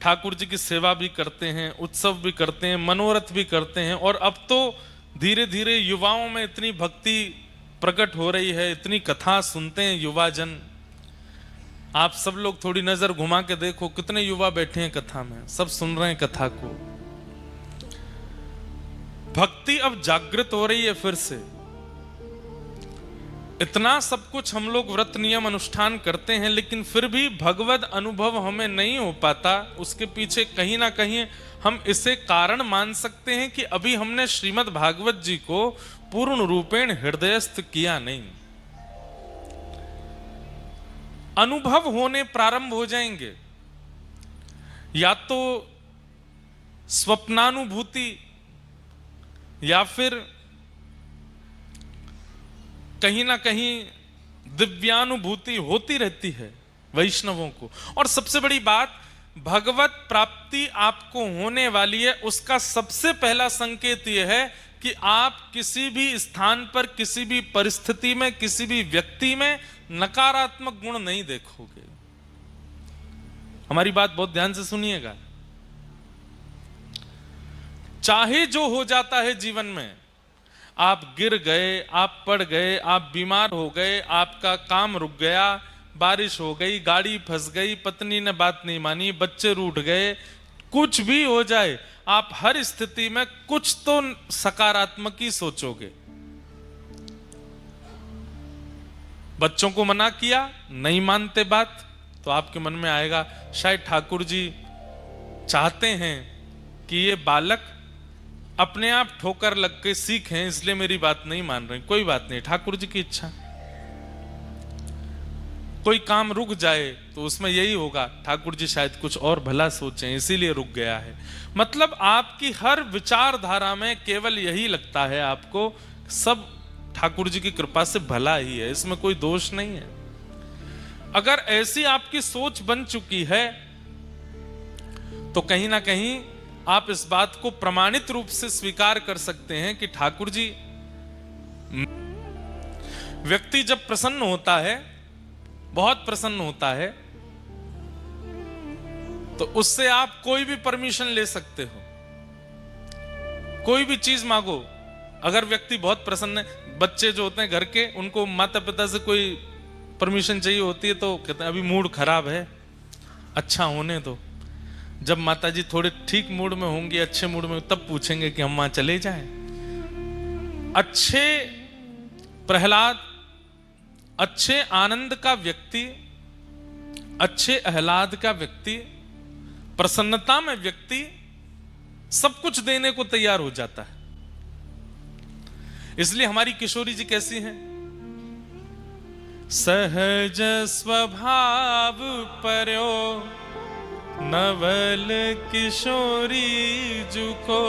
ठाकुर जी की सेवा भी करते हैं, उत्सव भी करते हैं, मनोरथ भी करते हैं। और अब तो धीरे धीरे युवाओं में इतनी भक्ति प्रकट हो रही है, इतनी कथा सुनते हैं युवा जन। आप सब लोग थोड़ी नजर घुमा के देखो, कितने युवा बैठे हैं कथा में, सब सुन रहे हैं कथा को। भक्ति अब जागृत हो रही है फिर से। इतना सब कुछ हम लोग व्रत नियम अनुष्ठान करते हैं, लेकिन फिर भी भगवद अनुभव हमें नहीं हो पाता। उसके पीछे कहीं ना कहीं हम इसे कारण मान सकते हैं कि अभी हमने श्रीमद् भागवत जी को पूर्ण रूपेण हृदयस्थ किया नहीं। अनुभव होने प्रारंभ हो जाएंगे, या तो स्वप्नानुभूति या फिर कहीं ना कहीं दिव्यानुभूति होती रहती है वैष्णवों को। और सबसे बड़ी बात, भगवत प्राप्ति आपको होने वाली है, उसका सबसे पहला संकेत यह है कि आप किसी भी स्थान पर, किसी भी परिस्थिति में, किसी भी व्यक्ति में नकारात्मक गुण नहीं देखोगे। हमारी बात बहुत ध्यान से सुनिएगा। चाहे जो हो जाता है जीवन में, आप गिर गए, आप पड़ गए, आप बीमार हो गए, आपका काम रुक गया, बारिश हो गई, गाड़ी फंस गई, पत्नी ने बात नहीं मानी, बच्चे रूठ गए, कुछ भी हो जाए, आप हर स्थिति में कुछ तो सकारात्मक ही सोचोगे। बच्चों को मना किया, नहीं मानते बात, तो आपके मन में आएगा शायद ठाकुर जी चाहते हैं कि ये बालक अपने आप ठोकर लग के सीखें, इसलिए मेरी बात नहीं मान रहे। कोई बात नहीं, ठाकुर जी की इच्छा। कोई काम रुक जाए तो उसमें यही होगा, ठाकुर जी शायद कुछ और भला सोचें, इसीलिए रुक गया है। मतलब आपकी हर विचारधारा में केवल यही लगता है आपको, सब ठाकुर जी की कृपा से भला ही है, इसमें कोई दोष नहीं है। अगर ऐसी आपकी सोच बन चुकी है तो कहीं ना कहीं आप इस बात को प्रमाणित रूप से स्वीकार कर सकते हैं कि ठाकुर जी, व्यक्ति जब प्रसन्न होता है, बहुत प्रसन्न होता है, तो उससे आप कोई भी परमिशन ले सकते हो, कोई भी चीज मांगो। अगर व्यक्ति बहुत प्रसन्न है, बच्चे जो होते हैं घर के, उनको माता पिता से कोई परमिशन चाहिए होती है तो कहते हैं अभी मूड खराब है, अच्छा होने दो। जब माता जी थोड़े ठीक मूड में होंगे, अच्छे मूड में, तब पूछेंगे कि हम वहां चले जाएं। अच्छे प्रहलाद, अच्छे आनंद का व्यक्ति, अच्छे आह्लाद का व्यक्ति, प्रसन्नता में व्यक्ति सब कुछ देने को तैयार हो जाता है। इसलिए हमारी किशोरी जी कैसी हैं? सहज स्वभाव पर्यो नवल किशोरी जुको,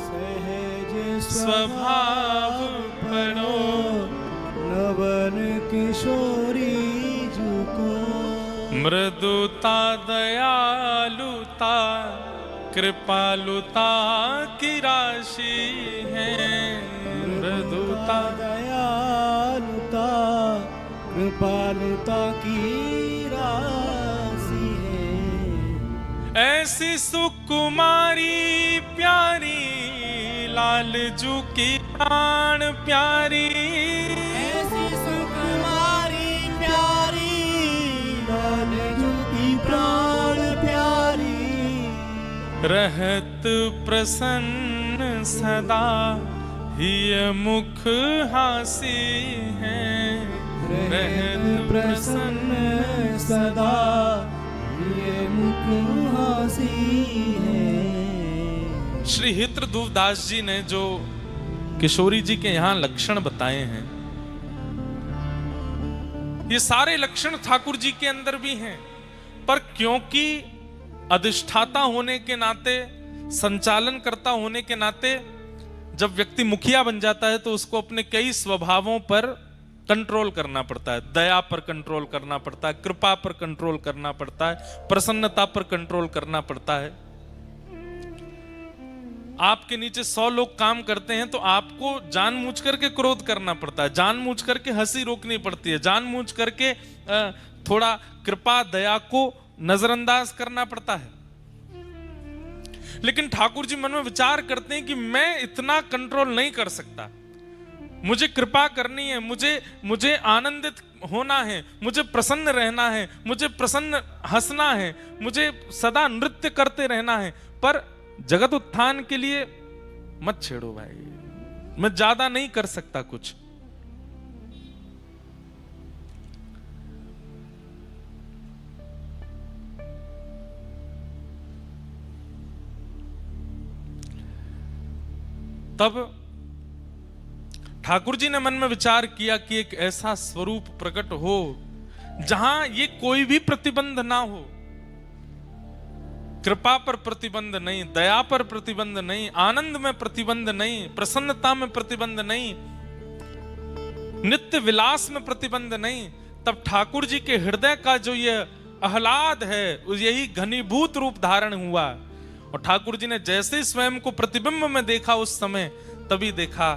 सहज स्वभाव पर्यो नवल किशोरी जुको, मृदुता दयालुता कृपालुता की राशि है। मृदुता दयालुता कृपालुता की राशि है। ऐसी सुकुमारी प्यारी लालजू की प्राण प्यारी, ऐसी सुकुमारी प्यारी लालजू की प्राण प्यारी, रहत प्रसन्न सदा हिय मुख हासी है। रहत प्रसन्न सदा ये मुख हासी है। श्री हितृदूवदास जी ने जो किशोरी जी के यहां लक्षण बताए हैं, ये सारे लक्षण ठाकुर जी के अंदर भी हैं, पर क्योंकि अधिष्ठाता होने के नाते, संचालन करता होने के नाते, जब व्यक्ति मुखिया बन जाता है तो उसको अपने कई स्वभावों पर कंट्रोल करना पड़ता है। दया पर कंट्रोल करना पड़ता है, कृपा पर कंट्रोल करना पड़ता है, प्रसन्नता पर कंट्रोल करना पड़ता है। आपके नीचे 100 लोग काम करते हैं तो आपको जानबूझ करके क्रोध करना पड़ता है, जानबूझ करके हंसी रोकनी पड़ती है, जानबूझ करके थोड़ा कृपा दया को नजरअंदाज करना पड़ता है। लेकिन ठाकुर जी मन में विचार करते हैं कि मैं इतना कंट्रोल नहीं कर सकता, मुझे कृपा करनी है, मुझे आनंदित होना है, मुझे प्रसन्न रहना है, मुझे प्रसन्न हंसना है, मुझे सदा नृत्य करते रहना है, पर जगत उत्थान के लिए मत छेड़ो भाई, मैं ज्यादा नहीं कर सकता कुछ। तब ठाकुर जी ने मन में विचार किया कि एक ऐसा स्वरूप प्रकट हो जहां ये कोई भी प्रतिबंध ना हो, कृपा पर प्रतिबंध नहीं, दया पर प्रतिबंध नहीं, आनंद में प्रतिबंध नहीं, प्रसन्नता में प्रतिबंध नहीं, नित्य विलास में प्रतिबंध नहीं। तब ठाकुर जी के हृदय का जो ये आह्लाद है यही घनीभूत रूप धारण हुआ। और ठाकुर जी ने जैसे स्वयं को प्रतिबिंब में देखा उस समय, तभी देखा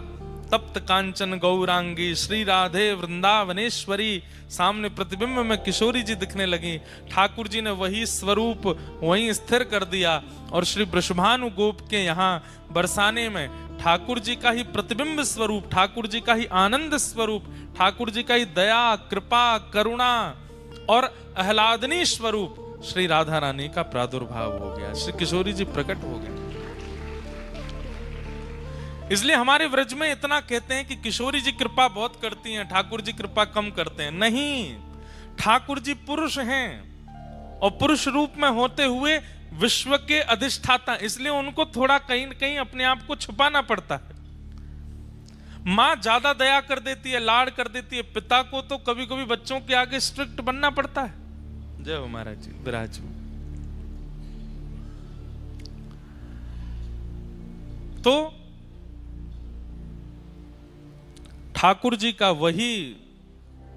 तप्त कांचन गौरांगी श्री राधे वृंदावनेश्वरी, सामने प्रतिबिंब में किशोरी जी दिखने लगी। ठाकुर जी ने वही स्वरूप वहीं स्थिर कर दिया और श्री वृषभानु गोप के यहाँ बरसाने में ठाकुर जी का ही प्रतिबिंब स्वरूप, ठाकुर जी का ही आनंद स्वरूप, ठाकुर जी का ही दया कृपा करुणा और आह्लादनी स्वरूप श्री राधा रानी का प्रादुर्भाव हो गया, श्री किशोरी जी प्रकट हो गए। इसलिए हमारे व्रज में इतना कहते हैं कि किशोरी जी कृपा बहुत करती हैं, ठाकुर जी कृपा कम करते हैं। नहीं, ठाकुर जी पुरुष हैं और पुरुष रूप में होते हुए विश्व के अधिष्ठाता, इसलिए उनको थोड़ा कहीं न कहीं अपने आप को छुपाना पड़ता है। माँ ज्यादा दया कर देती है, लाड़ कर देती है, पिता को तो कभी कभी बच्चों के आगे स्ट्रिक्ट बनना पड़ता है। जय हो महाराज जी, विराज। तो ठाकुर जी का वही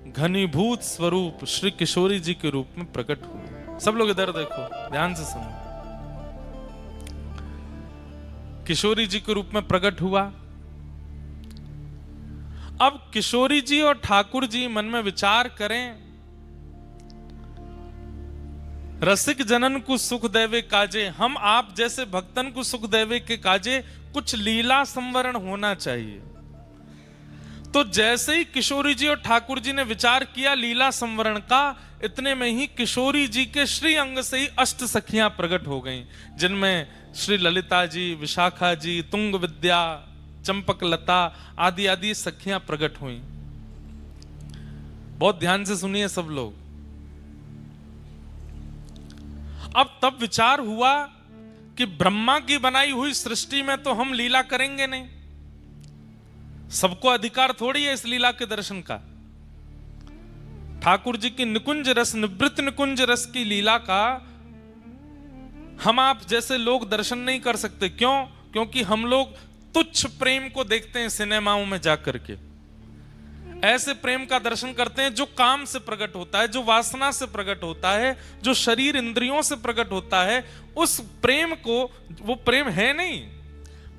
घनीभूत स्वरूप श्री किशोरी जी के रूप में प्रकट हुआ। सब लोग इधर देखो, ध्यान से सुनो। किशोरी जी के रूप में प्रकट हुआ। अब किशोरी जी और ठाकुर जी मन में विचार करें, रसिक जनन को सुख देवे काजे, हम आप जैसे भक्तन को सुख देवे के काजे कुछ लीला संवरण होना चाहिए। तो जैसे ही किशोरी जी और ठाकुर जी ने विचार किया लीला संवरण का, इतने में ही किशोरी जी के श्री अंग से ही अष्ट सखियां प्रकट हो गईं, जिनमें श्री ललिता जी, विशाखा जी, तुंग विद्या, चंपक लता आदि आदि सखियां प्रकट हुई। बहुत ध्यान से सुनिए सब लोग। अब तब विचार हुआ कि ब्रह्मा की बनाई हुई सृष्टि में तो हम लीला करेंगे नहीं, सबको अधिकार थोड़ी है इस लीला के दर्शन का। ठाकुर जी की निकुंज रस, निवृत्त निकुंज रस की लीला का हम आप जैसे लोग दर्शन नहीं कर सकते। क्यों? क्योंकि हम लोग तुच्छ प्रेम को देखते हैं सिनेमाओं में जाकर के, ऐसे प्रेम का दर्शन करते हैं जो काम से प्रकट होता है, जो वासना से प्रकट होता है, जो शरीर इंद्रियों से प्रकट होता है। उस प्रेम को, वो प्रेम है नहीं,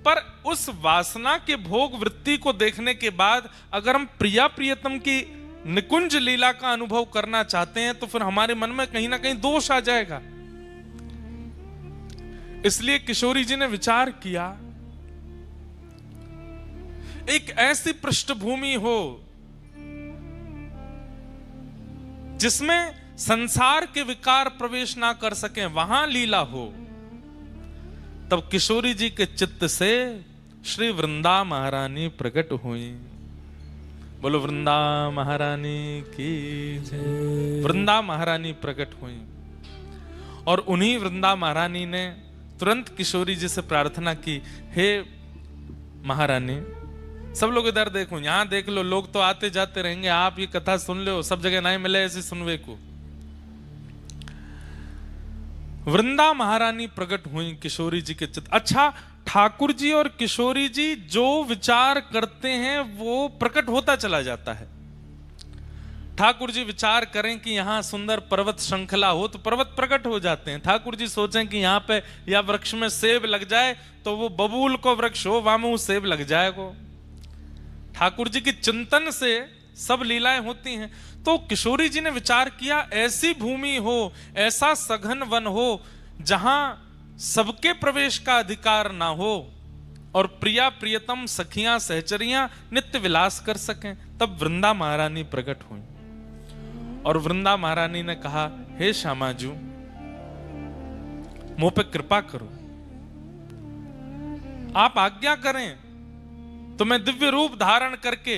पर उस वासना के भोग वृत्ति को देखने के बाद अगर हम प्रिया प्रियतम की निकुंज लीला का अनुभव करना चाहते हैं तो फिर हमारे मन में कहीं ना कहीं दोष आ जाएगा। इसलिए किशोरी जी ने विचार किया, एक ऐसी पृष्ठभूमि हो जिसमें संसार के विकार प्रवेश ना कर सकें, वहां लीला हो। तब किशोरी जी के चित्त से श्री वृंदा महारानी प्रकट हुई। बोलो वृंदा महारानी की जय। वृंदा महारानी प्रकट हुई और उन्हीं वृंदा महारानी ने तुरंत किशोरी जी से प्रार्थना की, हे महारानी, सब लोग इधर देखो, यहां देख लो, लोग तो आते जाते रहेंगे, आप ये कथा सुन लो, सब जगह नहीं मिले ऐसे सुनवे को। वृंदा महारानी प्रकट हुई किशोरी जी के चित्त। अच्छा, ठाकुर जी और किशोरी जी जो विचार करते हैं वो प्रकट होता चला जाता है। ठाकुर जी विचार करें कि यहाँ सुंदर पर्वत श्रृंखला हो तो पर्वत प्रकट हो जाते हैं। ठाकुर जी सोचें कि यहाँ पे या वृक्ष में सेब लग जाए तो वो बबूल को वृक्ष हो, वहां में वो सेब लग जाएगा। ठाकुर जी के चिंतन से सब लीलाएं होती हैं। तो किशोरी जी ने विचार किया, ऐसी भूमि हो, ऐसा सघन वन हो जहां सबके प्रवेश का अधिकार ना हो और प्रिया प्रियतम सखियां सहचरियां नित्य विलास कर सकें। तब वृंदा महारानी प्रकट हुई और वृंदा महारानी ने कहा, हे श्यामाजू, मुझ पे कृपा करो, आप आज्ञा करें तो मैं दिव्य रूप धारण करके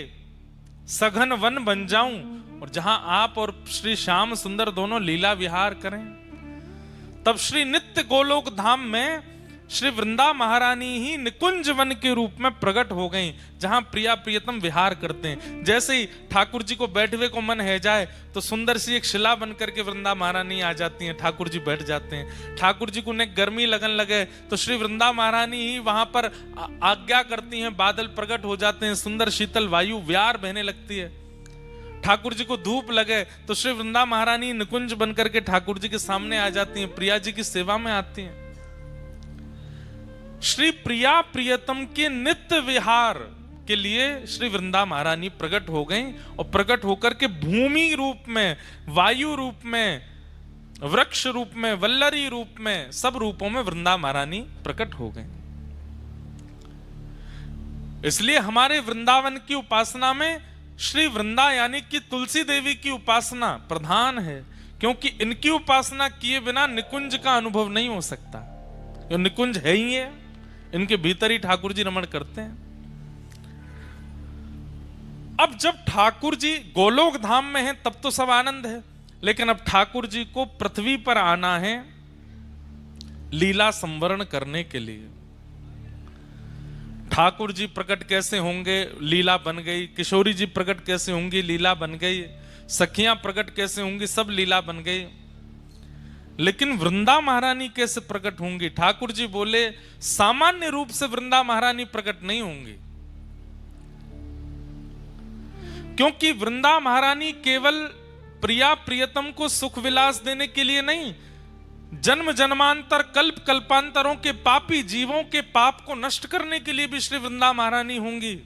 सघन वन बन जाऊं और जहां आप और श्री श्याम सुंदर दोनों लीला विहार करें। तब श्री नित्य गोलोक धाम में श्री वृंदा महारानी ही निकुंज वन के रूप में प्रकट हो गई, जहां प्रिया प्रियतम विहार करते हैं। जैसे ही ठाकुर जी को बैठवे को मन है जाए तो सुंदर सी एक शिला बन करके वृंदा महारानी आ जाती हैं, ठाकुर जी बैठ जाते हैं। ठाकुर जी को उन्हें गर्मी लगन लगे तो श्री वृंदा महारानी ही वहां पर आज्ञा करती हैं, बादल प्रकट हो जाते हैं, सुंदर शीतल वायु व्यार बहने लगती है। ठाकुर जी को धूप लगे तो श्री वृंदा महारानी निकुंज बन करके ठाकुर जी के सामने आ जाती हैं, प्रिया जी की सेवा में आती हैं। श्री प्रिया प्रियतम के नित्य विहार के लिए श्री वृंदा महारानी प्रकट हो गई और प्रकट होकर के भूमि रूप में, वायु रूप में, वृक्ष रूप में, वल्लरी रूप में, सब रूपों में वृंदा महारानी प्रकट हो गई। इसलिए हमारे वृंदावन की उपासना में श्री वृंदा यानी कि तुलसी देवी की उपासना प्रधान है, क्योंकि इनकी उपासना किए बिना निकुंज का अनुभव नहीं हो सकता। ये निकुंज है ही है, इनके भीतर ही ठाकुर जी रमण करते हैं। अब जब ठाकुर जी गोलोक धाम में हैं तब तो सब आनंद है, लेकिन अब ठाकुर जी को पृथ्वी पर आना है लीला संवरण करने के लिए। ठाकुर जी प्रकट कैसे होंगे, लीला बन गई। किशोरी जी प्रकट कैसे होंगी, लीला बन गई। सखियां प्रकट कैसे होंगी, सब लीला बन गई। लेकिन वृंदा महारानी कैसे प्रकट होंगी? ठाकुर जी बोले, सामान्य रूप से वृंदा महारानी प्रकट नहीं होंगी, क्योंकि वृंदा महारानी केवल प्रिया प्रियतम को सुख विलास देने के लिए नहीं, जन्म जन्मांतर कल्प कल्पांतरों के पापी जीवों के पाप को नष्ट करने के लिए भी श्री वृंदा महारानी होंगी।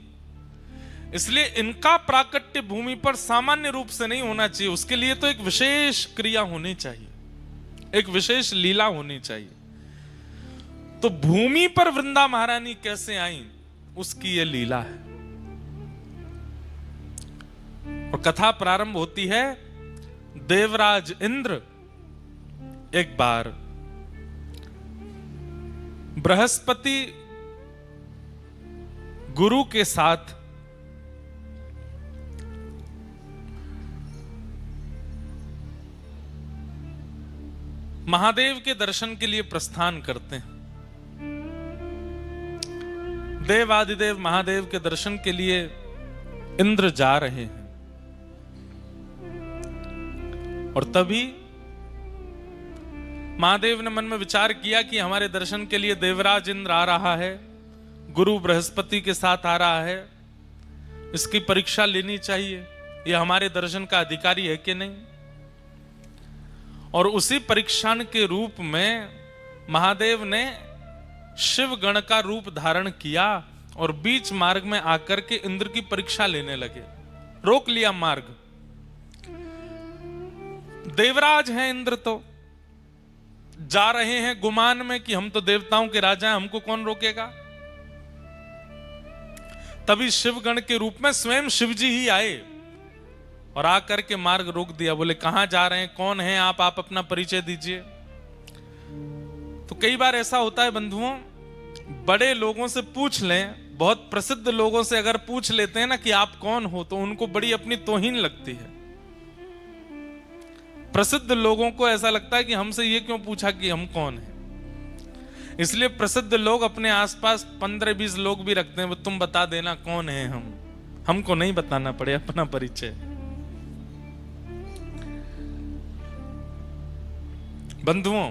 इसलिए इनका प्राकट्य भूमि पर सामान्य रूप से नहीं होना चाहिए, उसके लिए तो एक विशेष क्रिया होनी चाहिए, एक विशेष लीला होनी चाहिए। तो भूमि पर वृंदा महारानी कैसे आई, उसकी यह लीला है। और कथा प्रारंभ होती है, देवराज इंद्र एक बार बृहस्पति गुरु के साथ महादेव के दर्शन के लिए प्रस्थान करते हैं। देवादिदेव महादेव के दर्शन के लिए इंद्र जा रहे हैं और तभी महादेव ने मन में विचार किया कि हमारे दर्शन के लिए देवराज इंद्र आ रहा है, गुरु बृहस्पति के साथ आ रहा है, इसकी परीक्षा लेनी चाहिए, ये हमारे दर्शन का अधिकारी है कि नहीं। और उसी परीक्षा के रूप में महादेव ने शिव गण का रूप धारण किया और बीच मार्ग में आकर के इंद्र की परीक्षा लेने लगे, रोक लिया मार्ग। देवराज हैं इंद्र, तो जा रहे हैं गुमान में कि हम तो देवताओं के राजा हैं, हमको कौन रोकेगा। तभी शिवगण के रूप में स्वयं शिवजी ही आए और आकर के मार्ग रोक दिया। बोले, कहां जा रहे हैं, कौन हैं आप अपना परिचय दीजिए। तो कई बार ऐसा होता है बंधुओं, बड़े लोगों से पूछ लें, बहुत प्रसिद्ध लोगों से अगर पूछ लेते हैं ना कि आप कौन हो, तो उनको बड़ी अपनी तौहीन लगती है। प्रसिद्ध लोगों को ऐसा लगता है कि हमसे ये क्यों पूछा कि हम कौन हैं। इसलिए प्रसिद्ध लोग अपने आसपास 15-20 लोग भी रखते हैं, तुम बता देना कौन है हम, हमको नहीं बताना पड़े अपना परिचय। बंधुओं,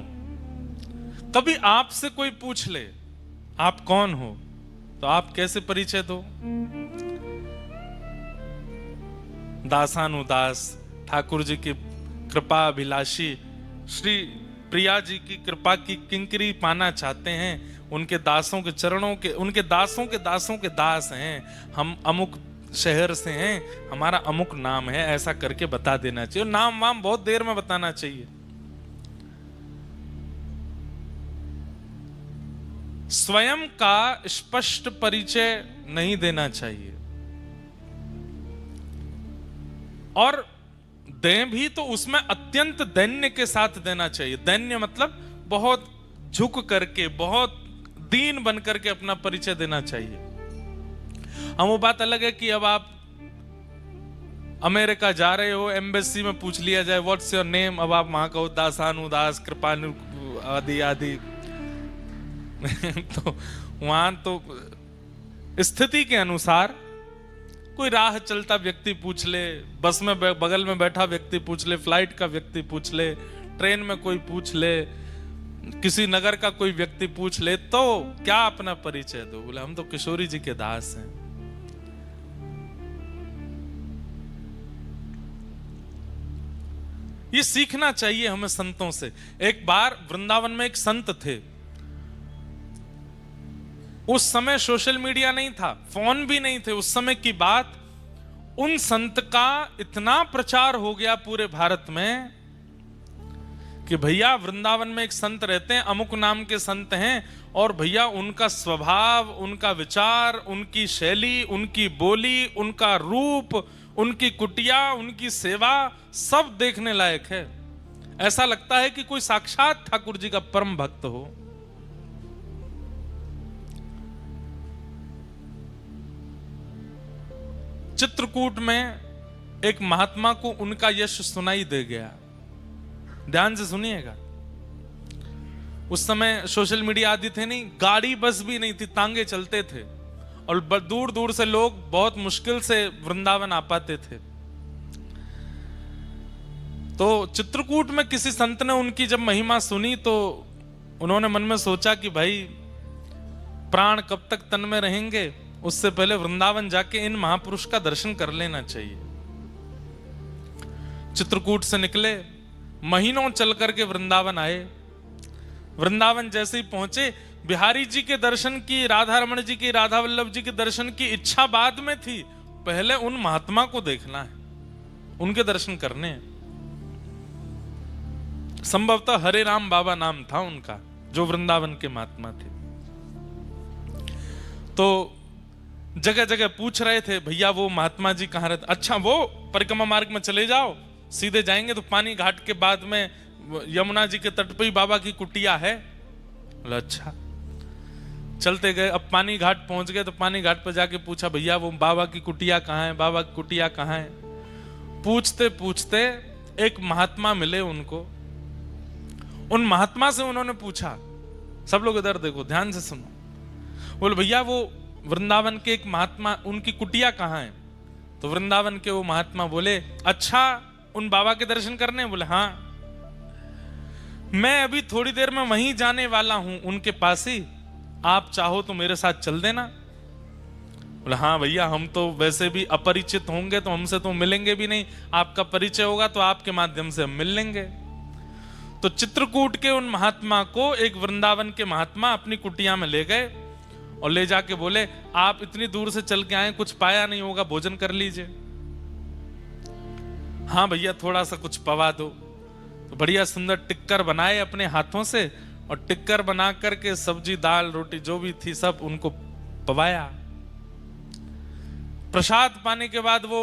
कभी आपसे कोई पूछ ले आप कौन हो, तो आप कैसे परिचय दो? दासानुदास, ठाकुर जी की कृपा अभिलाषी, श्री प्रिया जी की कृपा की किंकरी पाना चाहते हैं, उनके दासों के चरणों के, उनके दासों के दास हैं, हम अमुक शहर से हैं, हमारा अमुक नाम है, ऐसा करके बता देना चाहिए। और नाम वाम बहुत देर में बताना चाहिए। स्वयं का स्पष्ट परिचय नहीं देना चाहिए। और दें भी तो उसमें अत्यंत दैन्य के साथ देना चाहिए। दैन्य मतलब बहुत झुक करके, बहुत दीन बन करके अपना परिचय देना चाहिए। हम वो बात अलग है कि अब आप अमेरिका जा रहे हो, एम्बेसी में पूछ लिया जाए व्हाट्स योर नेम, अब आप वहां कहो दासानु दास कृपानु आदि आदि तो वहां तो स्थिति के अनुसार कोई राह चलता व्यक्ति पूछ ले, बस में बगल में बैठा व्यक्ति पूछ ले, फ्लाइट का व्यक्ति पूछ ले, ट्रेन में कोई पूछ ले, किसी नगर का कोई व्यक्ति पूछ ले, तो क्या अपना परिचय दो? बोले हम तो किशोरी जी के दास हैं। ये सीखना चाहिए हमें संतों से। एक बार वृंदावन में एक संत थे। उस समय सोशल मीडिया नहीं था, फोन भी नहीं थे। उस समय की बात, उन संत का इतना प्रचार हो गया पूरे भारत में कि भैया वृंदावन में एक संत रहते हैं, अमुक नाम के संत हैं, और भैया उनका स्वभाव, उनका विचार, उनकी शैली, उनकी बोली, उनका रूप, उनकी कुटिया, उनकी सेवा, सब देखने लायक है। ऐसा लगता है कि कोई साक्षात ठाकुर जी का परम भक्त हो। चित्रकूट में एक महात्मा को उनका यश सुनाई दे गया। ध्यान से सुनिएगा। उस समय सोशल मीडिया आदि थे नहीं, गाड़ी बस भी नहीं थी, तांगे चलते थे, और दूर दूर से लोग बहुत मुश्किल से वृंदावन आ पाते थे। तो चित्रकूट में किसी संत ने उनकी जब महिमा सुनी तो उन्होंने मन में सोचा कि भाई प्राण कब तक तन में रहेंगे, उससे पहले वृंदावन जाके इन महापुरुष का दर्शन कर लेना चाहिए। चित्रकूट से निकले, महीनों चल करके वृंदावन आए। वृंदावन जैसे ही पहुंचे, बिहारी जी के दर्शन की, राधा रमण जी की, राधा वल्लभ जी के दर्शन की इच्छा बाद में थी, पहले उन महात्मा को देखना है, उनके दर्शन करने हैं। संभवतः हरे राम बाबा नाम था उनका, जो वृंदावन के महात्मा थे। तो जगह जगह पूछ रहे थे, भैया वो महात्मा जी कहाँ रहते? अच्छा, वो परिक्रमा मार्ग में चले जाओ, सीधे जाएंगे तो पानी घाट के बाद में यमुना जी के तट पे ही बाबा की कुटिया है। अच्छा, चलते गए। अब पानी घाट पहुंच गए तो पानी घाट पर जाके पूछा, भैया वो बाबा की कुटिया कहाँ है, बाबा की कुटिया कहाँ है? पूछते पूछते एक महात्मा मिले उनको। उन महात्मा से उन्होंने पूछा, सब लोग इधर देखो, ध्यान से सुनो। बोले भैया वो वृंदावन के एक महात्मा, उनकी कुटिया कहाँ है? तो वृंदावन के वो महात्मा बोले, अच्छा उन बाबा के दर्शन करने? बोले हाँ, मैं अभी थोड़ी देर में वहीं जाने वाला हूं, उनके पास ही, आप चाहो तो मेरे साथ चल देना। बोले हाँ भैया, हम तो वैसे भी अपरिचित होंगे तो हमसे तो मिलेंगे भी नहीं, आपका परिचय होगा तो आपके माध्यम से हम मिल लेंगे। तो चित्रकूट के उन महात्मा को एक वृंदावन के महात्मा अपनी कुटिया में ले गए और ले जाके बोले, आप इतनी दूर से चल के आए, कुछ पाया नहीं होगा, भोजन कर लीजिए। हाँ भैया, थोड़ा सा कुछ पवा दो। तो बढ़िया सुंदर टिक्कर बनाए अपने हाथों से, और टिक्कर बना करके सब्जी दाल रोटी जो भी थी सब उनको पवाया। प्रसाद पाने के बाद वो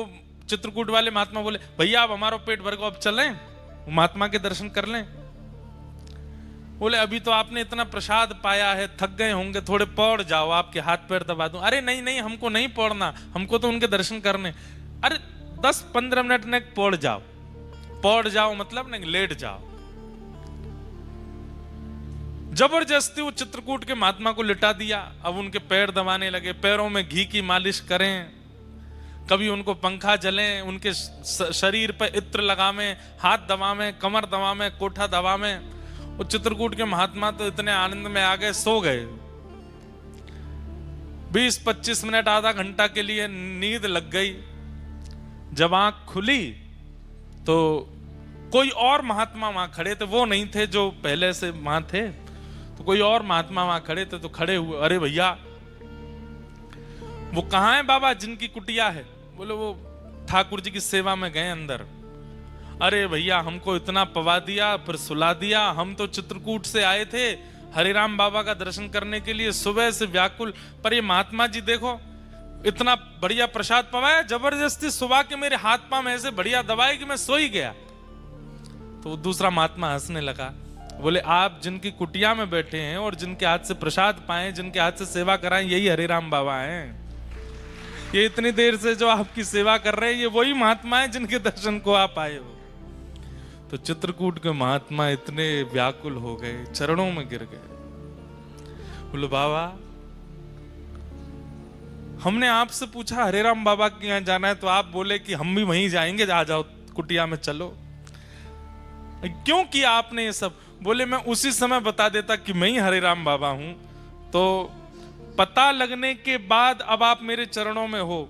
चित्रकूट वाले महात्मा बोले, भैया आप हमारा पेट भर को अब चलें, महात्मा के दर्शन कर लें। बोले अभी तो आपने इतना प्रसाद पाया है, थक गए होंगे, थोड़े पौड़ जाओ, आपके हाथ पैर दबा दूं। अरे नहीं नहीं, हमको नहीं पौड़ना, हमको तो उनके दर्शन करने। अरे 10-15 मिनट ने पौड़ जाओ। पौड़ जाओ मतलब नहीं, लेट जाओ। जबरदस्ती वो चित्रकूट के महात्मा को लिटा दिया। अब उनके पैर दबाने लगे, पैरों में घी की मालिश करें, कभी उनको पंखा जलें, उनके शरीर पर इत्र लगावें, हाथ दबावें, कमर दबावें, कोठा दबावें। वो चित्रकूट के महात्मा तो इतने आनंद में आ गए, सो गए। 20-25 मिनट, आधा घंटा के लिए नींद लग गई। जब आंख खुली तो कोई और महात्मा वहां खड़े थे, वो नहीं थे जो पहले से वहां थे। तो कोई और महात्मा वहां खड़े थे। तो खड़े हुए, अरे भैया वो कहाँ है बाबा जिनकी कुटिया है? बोले वो ठाकुर जी की सेवा में गए अंदर। अरे भैया हमको इतना पवा दिया, फिर सुला दिया। हम तो चित्रकूट से आए थे हरिराम बाबा का दर्शन करने के लिए, सुबह से व्याकुल। पर ये महात्मा जी देखो इतना बढ़िया प्रसाद पवाया, जबरदस्ती सुबह के मेरे हाथ पांव ऐसे बढ़िया दबाए कि मैं सो ही गया। तो दूसरा महात्मा हंसने लगा, बोले आप जिनकी कुटिया में बैठे हैं और जिनके हाथ से प्रसाद पाए, जिनके हाथ से सेवा कराएं, यही हरिराम बाबा हैं। ये इतनी देर से जो आपकी सेवा कर रहे हैं ये वही महात्मा हैं जिनके दर्शन को आप आए हो। तो चित्रकूट के महात्मा इतने व्याकुल हो गए, चरणों में गिर गए। बोले बाबा हमने आपसे पूछा हरिराम बाबा के यहाँ जाना है, तो आप बोले कि हम भी वहीं जाएंगे, आ जाओ कुटिया में चलो। क्यों किया आपने ये सब? बोले मैं उसी समय बता देता कि मैं ही हरिराम बाबा हूं, तो पता लगने के बाद अब आप मेरे चरणों में हो।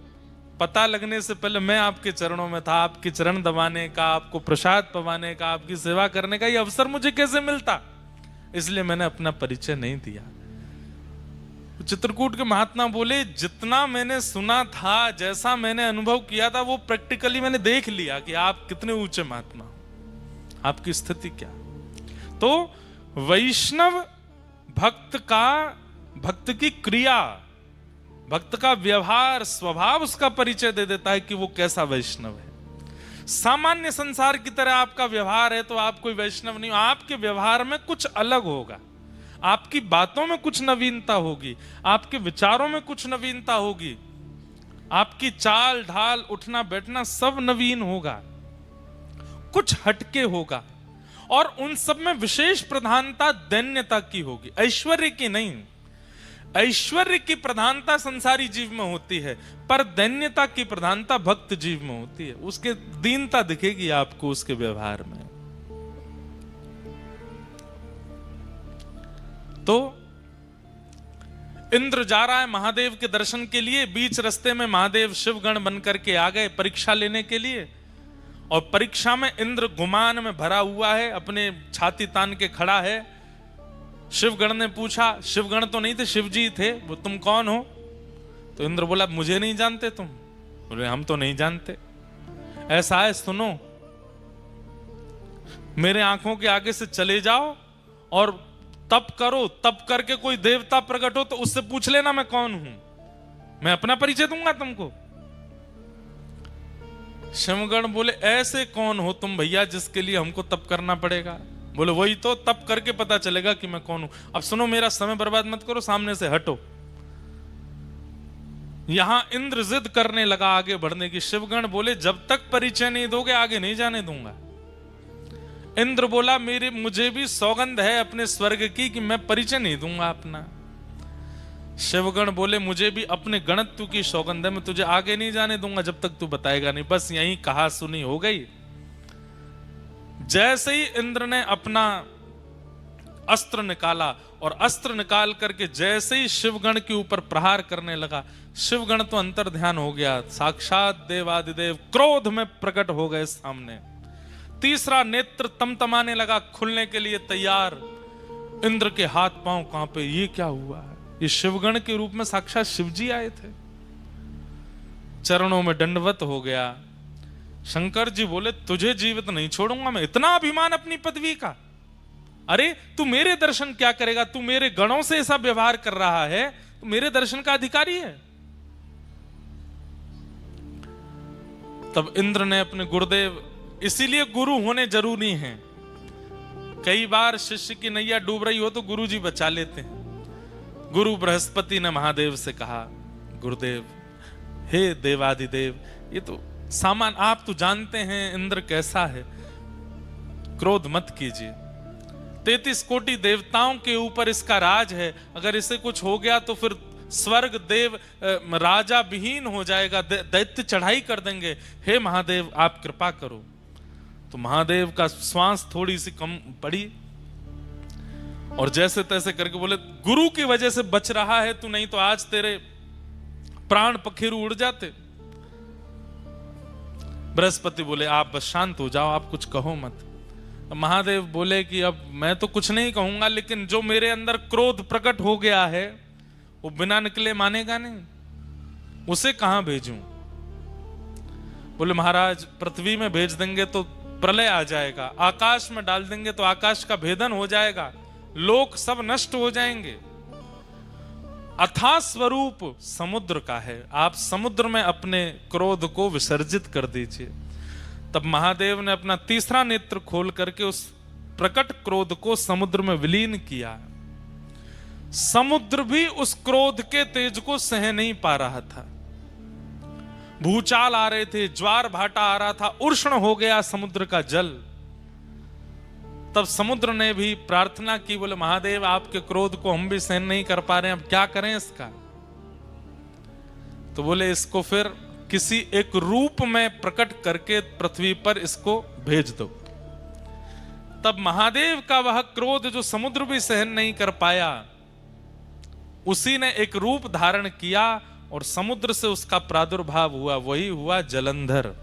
पता लगने से पहले मैं आपके चरणों में था, आपके चरण दबाने का, आपको प्रसाद पवाने का, आपकी सेवा करने का ये अवसर मुझे कैसे मिलता? इसलिए मैंने अपना परिचय नहीं दिया। चित्रकूट के महात्मा बोले जितना मैंने सुना था, जैसा मैंने अनुभव किया था, वो प्रैक्टिकली मैंने देख लिया कि आप कितने ऊंचे महात्मा, आपकी स्थिति क्या। तो वैष्णव भक्त की क्रिया, भक्त का व्यवहार, स्वभाव उसका परिचय दे देता है कि वो कैसा वैष्णव है। सामान्य संसार की तरह आपका व्यवहार है तो आप कोई वैष्णव नहीं हो। आपके व्यवहार में कुछ अलग होगा, आपकी बातों में कुछ नवीनता होगी, आपके विचारों में कुछ नवीनता होगी, आपकी चाल ढाल उठना बैठना सब नवीन होगा, कुछ हटके होगा। और उन सब में विशेष प्रधानता दैन्यता की होगी, ऐश्वर्य की नहीं। ऐश्वर्य की प्रधानता संसारी जीव में होती है, पर दैन्यता की प्रधानता भक्त जीव में होती है। उसके दीनता दिखेगी आपको उसके व्यवहार में। तो इंद्र जा रहा है महादेव के दर्शन के लिए, बीच रास्ते में महादेव शिवगण बनकर के आ गए परीक्षा लेने के लिए। और परीक्षा में इंद्र गुमान में भरा हुआ है, अपने छाती तान के खड़ा है। शिवगण ने पूछा, शिवगण तो नहीं थे, शिवजी थे, वो तुम कौन हो? तो इंद्र बोला मुझे नहीं जानते तुम? बोले हम तो नहीं जानते। ऐसा है सुनो, मेरे आंखों के आगे से चले जाओ और तप करो, तप करके कोई देवता प्रकट हो तो उससे पूछ लेना मैं कौन हूं, मैं अपना परिचय दूंगा तुमको। शिवगण बोले ऐसे कौन हो तुम भैया जिसके लिए हमको तप करना पड़ेगा? बोले वही तो, तप करके पता चलेगा कि मैं कौन हूं। अब सुनो, मेरा समय बर्बाद मत करो, सामने से हटो। यहां इंद्र जिद करने लगा आगे बढ़ने की। शिवगण बोले जब तक परिचय नहीं दोगे आगे नहीं जाने दूंगा। इंद्र बोला मुझे भी सौगंध है अपने स्वर्ग की कि मैं परिचय नहीं दूंगा अपना। शिवगण बोले मुझे भी अपने गणत्व की सौगंध है, मैं तुझे आगे नहीं जाने दूंगा जब तक तू बताएगा नहीं। बस यही कहा सुनी हो गई। जैसे ही इंद्र ने अपना अस्त्र निकाला और अस्त्र निकाल करके जैसे ही शिवगण के ऊपर प्रहार करने लगा, शिवगण तो अंतर ध्यान हो गया, साक्षात देवादिदेव क्रोध में प्रकट हो गए सामने। तीसरा नेत्र तमतमाने लगा, खुलने के लिए तैयार। इंद्र के हाथ पांव कांपे, ये क्या हुआ है? ये शिवगण के रूप में साक्षात शिवजी आए थे। चरणों में दंडवत हो गया। शंकर जी बोले तुझे जीवित नहीं छोड़ूंगा मैं। इतना अभिमान अपनी पदवी का? अरे तू मेरे दर्शन क्या करेगा? तू मेरे गणों से ऐसा व्यवहार कर रहा है, तू मेरे दर्शन का अधिकारी है। तब इंद्र ने अपने गुरुदेव, इसीलिए गुरु होने जरूरी हैं। कई बार शिष्य की नैया डूब रही हो तो गुरु जी बचा लेते हैं। गुरु बृहस्पति ने महादेव से कहा, गुरुदेव हे देवादिदेव, ये तो सामान, आप तो जानते हैं इंद्र कैसा है, क्रोध मत कीजिए। 33 कोटि देवताओं के ऊपर इसका राज है, अगर इसे कुछ हो गया तो फिर स्वर्ग देव राजा विहीन हो जाएगा, दैत्य चढ़ाई कर देंगे। हे महादेव आप कृपा करो। तो महादेव का श्वास थोड़ी सी कम पड़ी और जैसे तैसे करके बोले गुरु की वजह से बच रहा है तू, नहीं तो आज तेरे प्राण पखेरु उड़ जाते। बृहस्पति बोले आप बस शांत हो जाओ, आप कुछ कहो मत। महादेव बोले कि अब मैं तो कुछ नहीं कहूंगा, लेकिन जो मेरे अंदर क्रोध प्रकट हो गया है वो बिना निकले मानेगा नहीं, उसे कहां भेजूं? बोले महाराज पृथ्वी में भेज देंगे तो प्रलय आ जाएगा, आकाश में डाल देंगे तो आकाश का भेदन हो जाएगा, लोक सब नष्ट हो जाएंगे। अथाह स्वरूप समुद्र का है, आप समुद्र में अपने क्रोध को विसर्जित कर दीजिए। तब महादेव ने अपना तीसरा नेत्र खोल करके उस प्रकट क्रोध को समुद्र में विलीन किया। समुद्र भी उस क्रोध के तेज को सह नहीं पा रहा था। भूचाल आ रहे थे, ज्वार भाटा आ रहा था, उष्ण हो गया समुद्र का जल। तब समुद्र ने भी प्रार्थना की, बोले महादेव आपके क्रोध को हम भी सहन नहीं कर पा रहे हैं, अब क्या करें इसका। तो बोले इसको फिर किसी एक रूप में प्रकट करके पृथ्वी पर इसको भेज दो। तब महादेव का वह क्रोध जो समुद्र भी सहन नहीं कर पाया, उसी ने एक रूप धारण किया और समुद्र से उसका प्रादुर्भाव हुआ, वही हुआ जलंधर।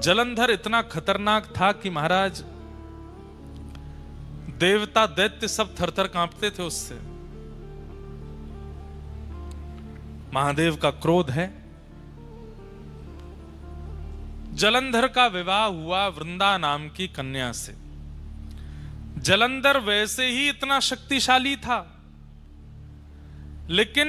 जलंधर इतना खतरनाक था कि महाराज देवता दैत्य सब थरथर कांपते थे उससे। महादेव का क्रोध है। जलंधर का विवाह हुआ वृंदा नाम की कन्या से। जलंधर वैसे ही इतना शक्तिशाली था, लेकिन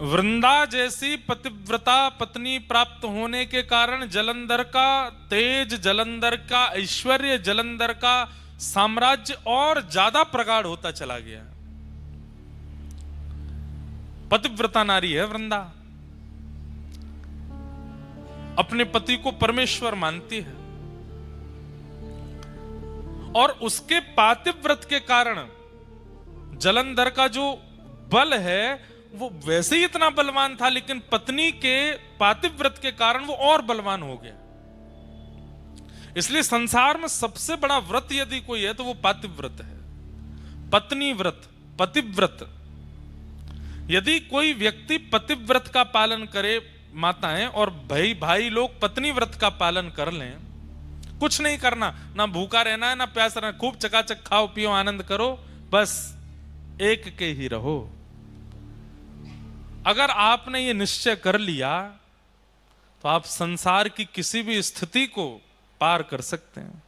वृंदा जैसी पतिव्रता पत्नी प्राप्त होने के कारण जलंधर का तेज, जलंधर का ऐश्वर्य, जलंधर का साम्राज्य और ज्यादा प्रगाढ़ होता चला गया। पतिव्रता नारी है वृंदा, अपने पति को परमेश्वर मानती है, और उसके पातिव्रत के कारण जलंधर का जो बल है वो वैसे ही इतना बलवान था, लेकिन पत्नी के पातिव्रत के कारण वो और बलवान हो गया। इसलिए संसार में सबसे बड़ा व्रत यदि कोई है तो वो पातिव्रत है, पत्नी व्रत, पतिव्रत। यदि कोई व्यक्ति पतिव्रत का पालन करे, माताएं और भाई लोग पत्नी व्रत का पालन कर लें, कुछ नहीं करना, ना भूखा रहना है ना प्यास रहना, खूब चकाचक खाओ पियो आनंद करो, बस एक के ही रहो। अगर आपने ये निश्चय कर लिया तो आप संसार की किसी भी स्थिति को पार कर सकते हैं।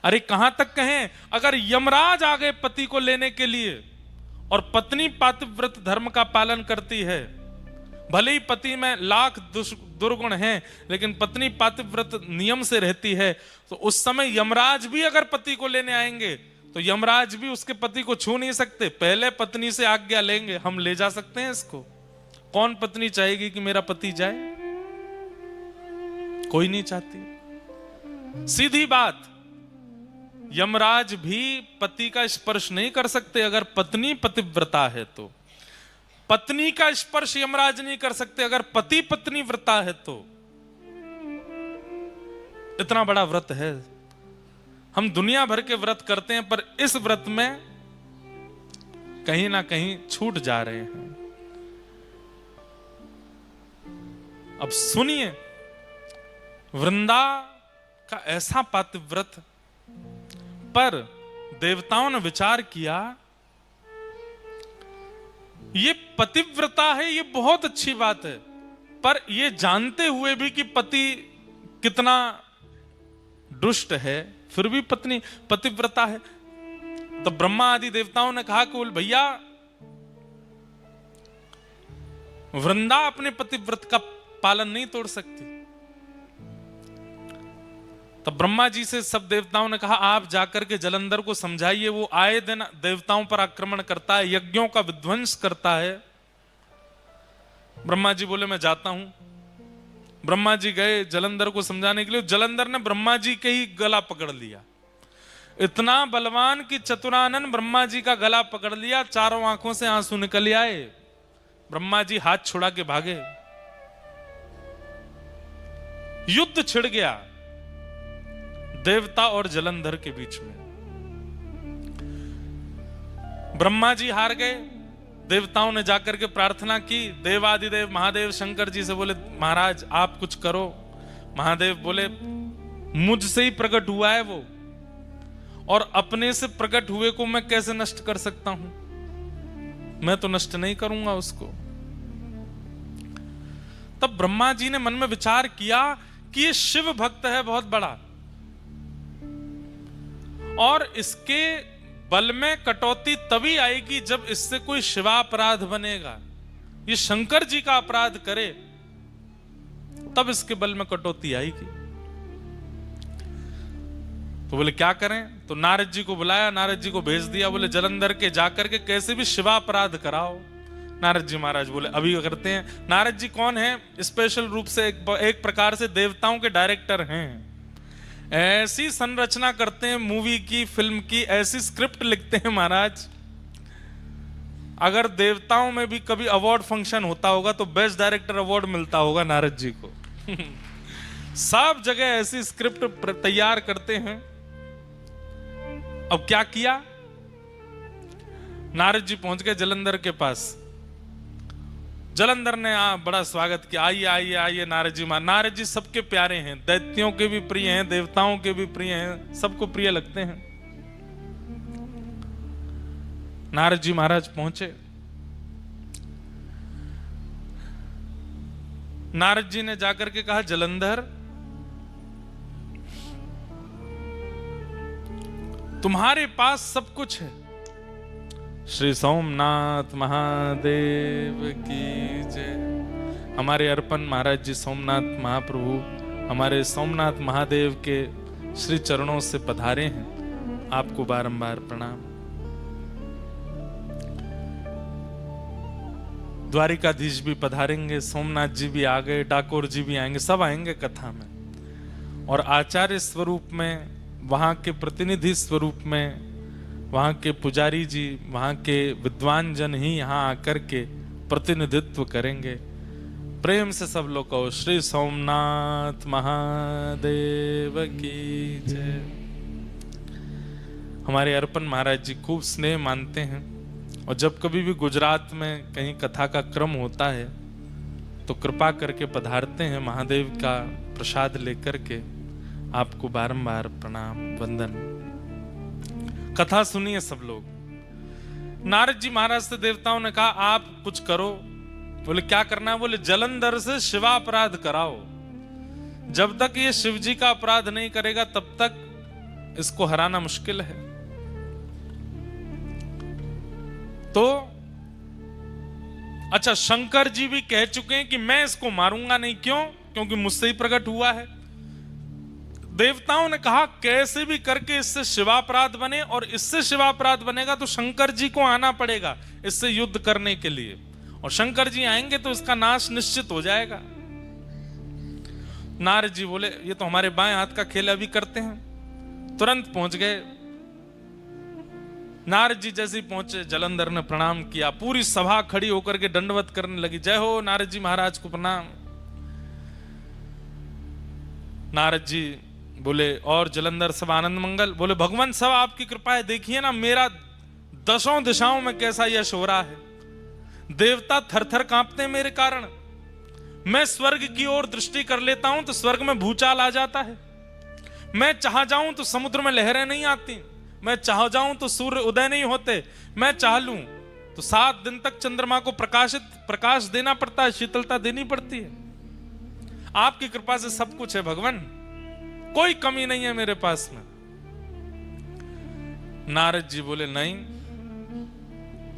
अरे कहां तक कहें, अगर यमराज आ गए पति को लेने के लिए और पत्नी पातिव्रत धर्म का पालन करती है, भले ही पति में लाख दुर्गुण हैं, लेकिन पत्नी पातिव्रत नियम से रहती है, तो उस समय यमराज भी अगर पति को लेने आएंगे तो यमराज भी उसके पति को छू नहीं सकते, पहले पत्नी से आज्ञा लेंगे, हम ले जा सकते हैं इसको। कौन पत्नी चाहेगी कि मेरा पति जाए? कोई नहीं चाहती। सीधी बात, यमराज भी पति का स्पर्श नहीं कर सकते अगर पत्नी पतिव्रता है तो। पत्नी का स्पर्श यमराज नहीं कर सकते अगर पति पत्नी व्रता है तो। इतना बड़ा व्रत है। हम दुनिया भर के व्रत करते हैं, पर इस व्रत में कहीं ना कहीं छूट जा रहे हैं। अब सुनिए, वृंदा का ऐसा पातिव्रत, पर देवताओं ने विचार किया ये पतिव्रता है, ये बहुत अच्छी बात है, पर ये जानते हुए भी कि पति कितना दुष्ट है, फिर भी पत्नी पतिव्रता है। तो ब्रह्मा आदि देवताओं ने कहा कि भैया वृंदा अपने पतिव्रत का पालन नहीं तोड़ सकती। तब ब्रह्मा जी से सब देवताओं ने कहा आप जाकर के जलंधर को समझाइए, वो आए दिन देवताओं पर आक्रमण करता है, यज्ञों का विध्वंस करता है। ब्रह्मा जी बोले मैं जाता हूं। ब्रह्मा जी गए जलंधर को समझाने के लिए। जलंधर ने ब्रह्मा जी के ही गला पकड़ लिया, इतना बलवान कि चतुरानन ब्रह्मा जी का गला पकड़ लिया, चारों आंखों से आंसू निकल आए। ब्रह्मा जी हाथ छुड़ा के भागे, युद्ध छिड़ गया देवता और जलंधर के बीच में। ब्रह्मा जी हार गए। देवताओं ने जाकर के प्रार्थना की, देवादिदेव महादेव शंकर जी से बोले महाराज आप कुछ करो। महादेव बोले मुझसे ही प्रकट हुआ है वो, और अपने से प्रकट हुए को मैं कैसे नष्ट कर सकता हूं? मैं तो नष्ट नहीं करूंगा उसको। तब ब्रह्मा जी ने मन में विचार किया कि ये शिव भक्त है बहुत बड़ा, और इसके बल में कटौती तभी आएगी जब इससे कोई शिवापराध बनेगा। ये शंकर जी का अपराध करे तब इसके बल में कटौती आएगी। तो बोले क्या करें? तो नारद जी को बुलाया, नारद जी को भेज दिया, बोले जलंधर के जाकर के कैसे भी शिवापराध कराओ। नारद जी महाराज बोले अभी करते हैं। नारद जी कौन है? स्पेशल रूप से एक प्रकार से देवताओं के डायरेक्टर हैं। ऐसी संरचना करते हैं मूवी की, फिल्म की, ऐसी स्क्रिप्ट लिखते हैं महाराज, अगर देवताओं में भी कभी अवार्ड फंक्शन होता होगा तो बेस्ट डायरेक्टर अवार्ड मिलता होगा नारद जी को। सब जगह ऐसी स्क्रिप्ट तैयार करते हैं। अब क्या किया? नारद जी पहुंच गए जलंधर के पास। जलंधर ने बड़ा स्वागत किया, आइए आइए आइए नारद जी। नारद जी सबके प्यारे हैं, दैत्यों के भी प्रिय हैं, देवताओं के भी प्रिय हैं, सबको प्रिय लगते हैं। नारद जी महाराज पहुंचे। नारद जी ने जाकर के कहा जलंधर, तुम्हारे पास सब कुछ है। श्री सोमनाथ महादेव की जय। हमारे अर्पण महाराज जी सोमनाथ महाप्रभु हमारे सोमनाथ महादेव के श्री चरणों से पधारे हैं, आपको बारंबार प्रणाम। द्वारिकाधीश भी पधारेंगे, सोमनाथ जी भी आ गए, डाकोर जी भी आएंगे, सब आएंगे कथा में। और आचार्य स्वरूप में, वहां के प्रतिनिधि स्वरूप में, वहां के पुजारी जी, वहां के विद्वान जन ही यहां आकर के प्रतिनिधित्व करेंगे। प्रेम से सब लोग कहो श्री सोमनाथ महादेव की जय। हमारे अर्पण महाराज जी खूब स्नेह मानते हैं, और जब कभी भी गुजरात में कहीं कथा का क्रम होता है तो कृपा करके पधारते हैं महादेव का प्रसाद लेकर के। आपको बारंबार प्रणाम वंदन। कथा सुनिए सब लोग। नारद जी महाराज से देवताओं ने कहा आप कुछ करो। बोले क्या करना है? बोले जलंधर से शिवापराध कराओ। जब तक ये शिव जी का अपराध नहीं करेगा तब तक इसको हराना मुश्किल है। तो अच्छा, शंकर जी भी कह चुके हैं कि मैं इसको मारूंगा नहीं। क्यों? क्योंकि मुझसे ही प्रकट हुआ है। देवताओं ने कहा कैसे भी करके इससे शिवापराध बने, और इससे शिवापराध बनेगा तो शंकर जी को आना पड़ेगा इससे युद्ध करने के लिए, और शंकर जी आएंगे तो इसका नाश निश्चित हो जाएगा। नारद जी बोले ये तो हमारे बाएं हाथ का खेल, अभी करते हैं। तुरंत पहुंच गए। नारद जी जैसे ही पहुंचे, जलंधर ने प्रणाम किया। पूरी सभा खड़ी होकर के दंडवत करने लगी, जय हो नारद जी महाराज को प्रणाम। नारद जी बोले और जलंधर सब आनंद मंगल। बोले भगवान सब आपकी कृपा है, देखिए ना मेरा दशों दिशाओं में कैसा यश हो रहा है। देवता थर-थर कांपते हैं मेरे कारण। मैं स्वर्ग की ओर दृष्टि कर लेता हूं तो स्वर्ग में भूचाल आ जाता है। मैं चाह जाऊं तो समुद्र में लहरें नहीं आती। मैं चाह जाऊं तो सूर्य उदय नहीं होते। मैं चाह लूं तो 7 दिन तक चंद्रमा को प्रकाश देना पड़ता है, शीतलता देनी पड़ती है। आपकी कृपा से सब कुछ है भगवान, कोई कमी नहीं है मेरे पास में। नारद जी बोले नहीं,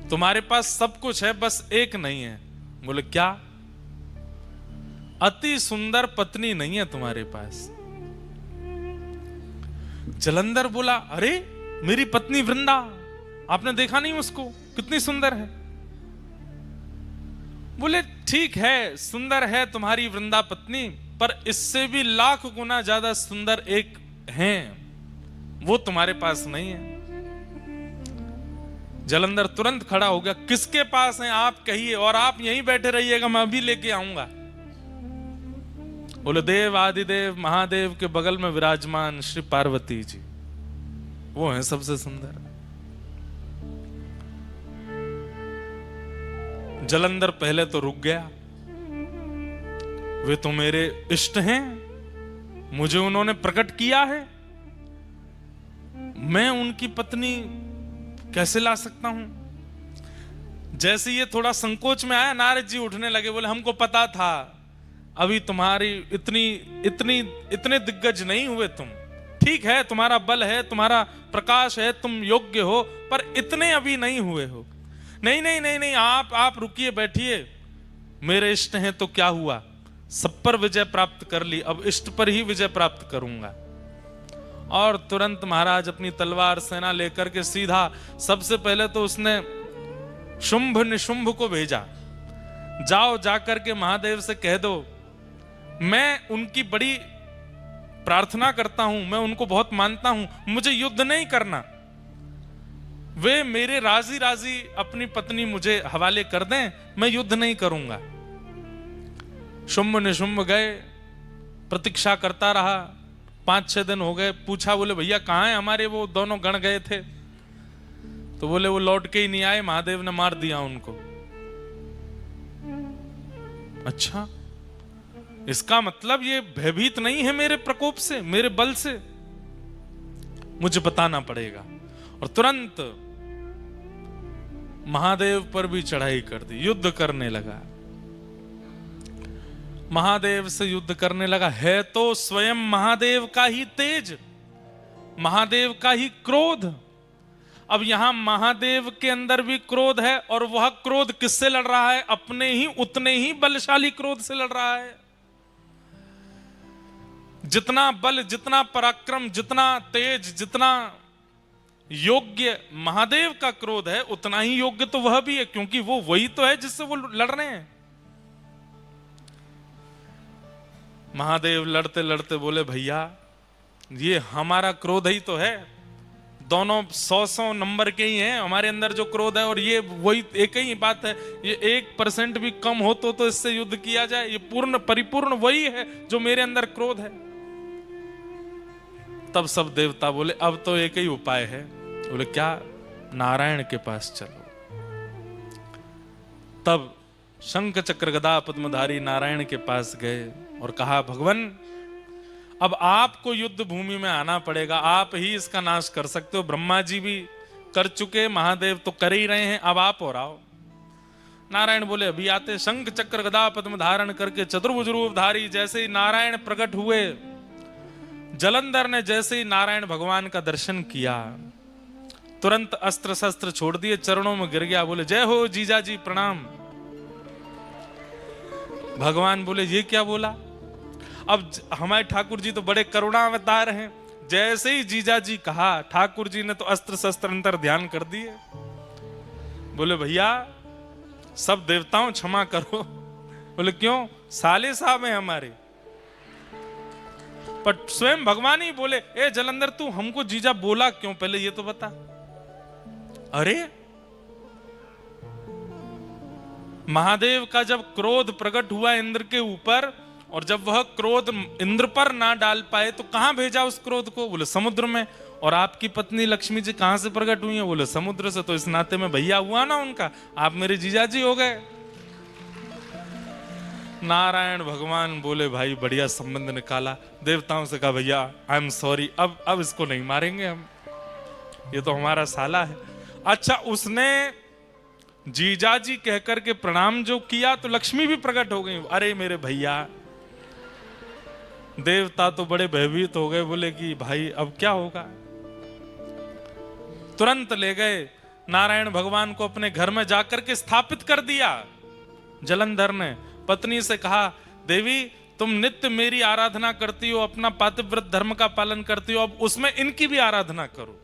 तुम्हारे पास सब कुछ है, बस एक नहीं है। बोले क्या? अति सुंदर पत्नी नहीं है तुम्हारे पास। जलंधर बोला अरे मेरी पत्नी वृंदा, आपने देखा नहीं उसको, कितनी सुंदर है। बोले ठीक है, सुंदर है तुम्हारी वृंदा पत्नी, पर इससे भी लाख गुना ज्यादा सुंदर एक हैं, वो तुम्हारे पास नहीं है। जलंधर तुरंत खड़ा हो गया, किसके पास है आप कहिए, और आप यहीं बैठे रहिएगा, मैं अभी लेके आऊंगा। बोले देव आदिदेव महादेव के बगल में विराजमान श्री पार्वती जी, वो हैं सबसे सुंदर। जलंधर पहले तो रुक गया, वे तो मेरे इष्ट हैं, मुझे उन्होंने प्रकट किया है, मैं उनकी पत्नी कैसे ला सकता हूं। जैसे ये थोड़ा संकोच में आया, नारद जी उठने लगे, बोले हमको पता था अभी तुम्हारी इतने दिग्गज नहीं हुए तुम। ठीक है, तुम्हारा बल है, तुम्हारा प्रकाश है, तुम योग्य हो, पर इतने अभी नहीं हुए हो। नहीं नहीं नहीं नहीं, आप रुकिए, बैठिए। मेरे इष्ट हैं तो क्या हुआ, सब पर विजय प्राप्त कर ली, अब इष्ट पर ही विजय प्राप्त करूंगा। और तुरंत महाराज अपनी तलवार सेना लेकर के सीधा, सबसे पहले तो उसने शुंभ निशुंभ को भेजा, जाओ जाकर के महादेव से कह दो मैं उनकी बड़ी प्रार्थना करता हूं, मैं उनको बहुत मानता हूं, मुझे युद्ध नहीं करना, वे मेरे राजी राजी अपनी पत्नी मुझे हवाले कर दें, मैं युद्ध नहीं करूंगा। शुंभ निशुंभ गए, प्रतीक्षा करता रहा, 5-6 दिन हो गए। पूछा, बोले भैया कहाँ है हमारे वो दोनों गण गए थे? तो बोले वो लौट के ही नहीं आए, महादेव ने मार दिया उनको। अच्छा, इसका मतलब ये भयभीत नहीं है मेरे प्रकोप से, मेरे बल से, मुझे बताना पड़ेगा। और तुरंत महादेव पर भी चढ़ाई कर दी, युद्ध करने लगा, महादेव से युद्ध करने लगा। है तो स्वयं महादेव का ही तेज, महादेव का ही क्रोध। अब यहां महादेव के अंदर भी क्रोध है, और वह क्रोध किससे लड़ रहा है? अपने ही उतने ही बलशाली क्रोध से लड़ रहा है। जितना बल, जितना पराक्रम, जितना तेज, जितना योग्य महादेव का क्रोध है, उतना ही योग्य तो वह भी है, क्योंकि वो वही तो है जिससे वो लड़ रहे हैं। महादेव लड़ते लड़ते बोले, भैया ये हमारा क्रोध ही तो है, दोनों 100 नंबर के ही हैं, हमारे अंदर जो क्रोध है और ये वही एक ही बात है, ये 1% भी कम हो तो इससे युद्ध किया जाए, ये पूर्ण परिपूर्ण वही है जो मेरे अंदर क्रोध है। तब सब देवता बोले, अब तो एक ही उपाय है। बोले क्या? नारायण के पास चलो। तब शंख चक्र गदा पद्मधारी नारायण के पास गए और कहा, भगवान अब आपको युद्ध भूमि में आना पड़ेगा, आप ही इसका नाश कर सकते हो, ब्रह्मा जी भी कर चुके, महादेव तो कर ही रहे हैं, अब आप और आओ। नारायण बोले, अभी आते। शंख चक्र गदा पद्म धारण करके चतुर्भुज रूपधारी जैसे ही नारायण प्रकट हुए, जलंधर ने जैसे ही नारायण भगवान का दर्शन किया, तुरंत अस्त्र शस्त्र छोड़ दिए, चरणों में गिर गया, बोले जय हो जीजा जी, प्रणाम। भगवान बोले, ये क्या बोला? अब हमारे ठाकुर जी तो बड़े करुणावतार हैं, जैसे ही जीजा जी कहा, ठाकुर जी ने तो अस्त्र शस्त्र अंतर ध्यान कर दिए। बोले भैया सब देवताओं क्षमा करो। बोले क्यों? साले साहब हैं हमारे। पर स्वयं भगवान ही बोले, ए जलंधर तू हमको जीजा बोला क्यों, पहले ये तो बता। अरे महादेव का जब क्रोध प्रकट हुआ इंद्र के ऊपर, और जब वह क्रोध इंद्र पर ना डाल पाए तो कहां भेजा उस क्रोध को? बोले समुद्र में। और आपकी पत्नी लक्ष्मी जी कहां से प्रकट हुई है? बोले समुद्र से। तो इस नाते में भैया हुआ ना उनका, आप मेरे जीजाजी हो गए। नारायण भगवान बोले, भाई बढ़िया संबंध निकाला। देवताओं से कहा, भैया आई एम सॉरी, अब इसको नहीं मारेंगे हम, ये तो हमारा साला है। अच्छा, उसने जीजाजी कहकर के प्रणाम जो किया तो लक्ष्मी भी प्रकट हो गई। अरे मेरे भैया, देवता तो बड़े भयभीत हो गए, बोले कि भाई अब क्या होगा। तुरंत ले गए नारायण भगवान को, अपने घर में जाकर के स्थापित कर दिया। जलंधर ने पत्नी से कहा, देवी तुम नित्य मेरी आराधना करती हो, अपना पातिव्रत धर्म का पालन करती हो, अब उसमें इनकी भी आराधना करो।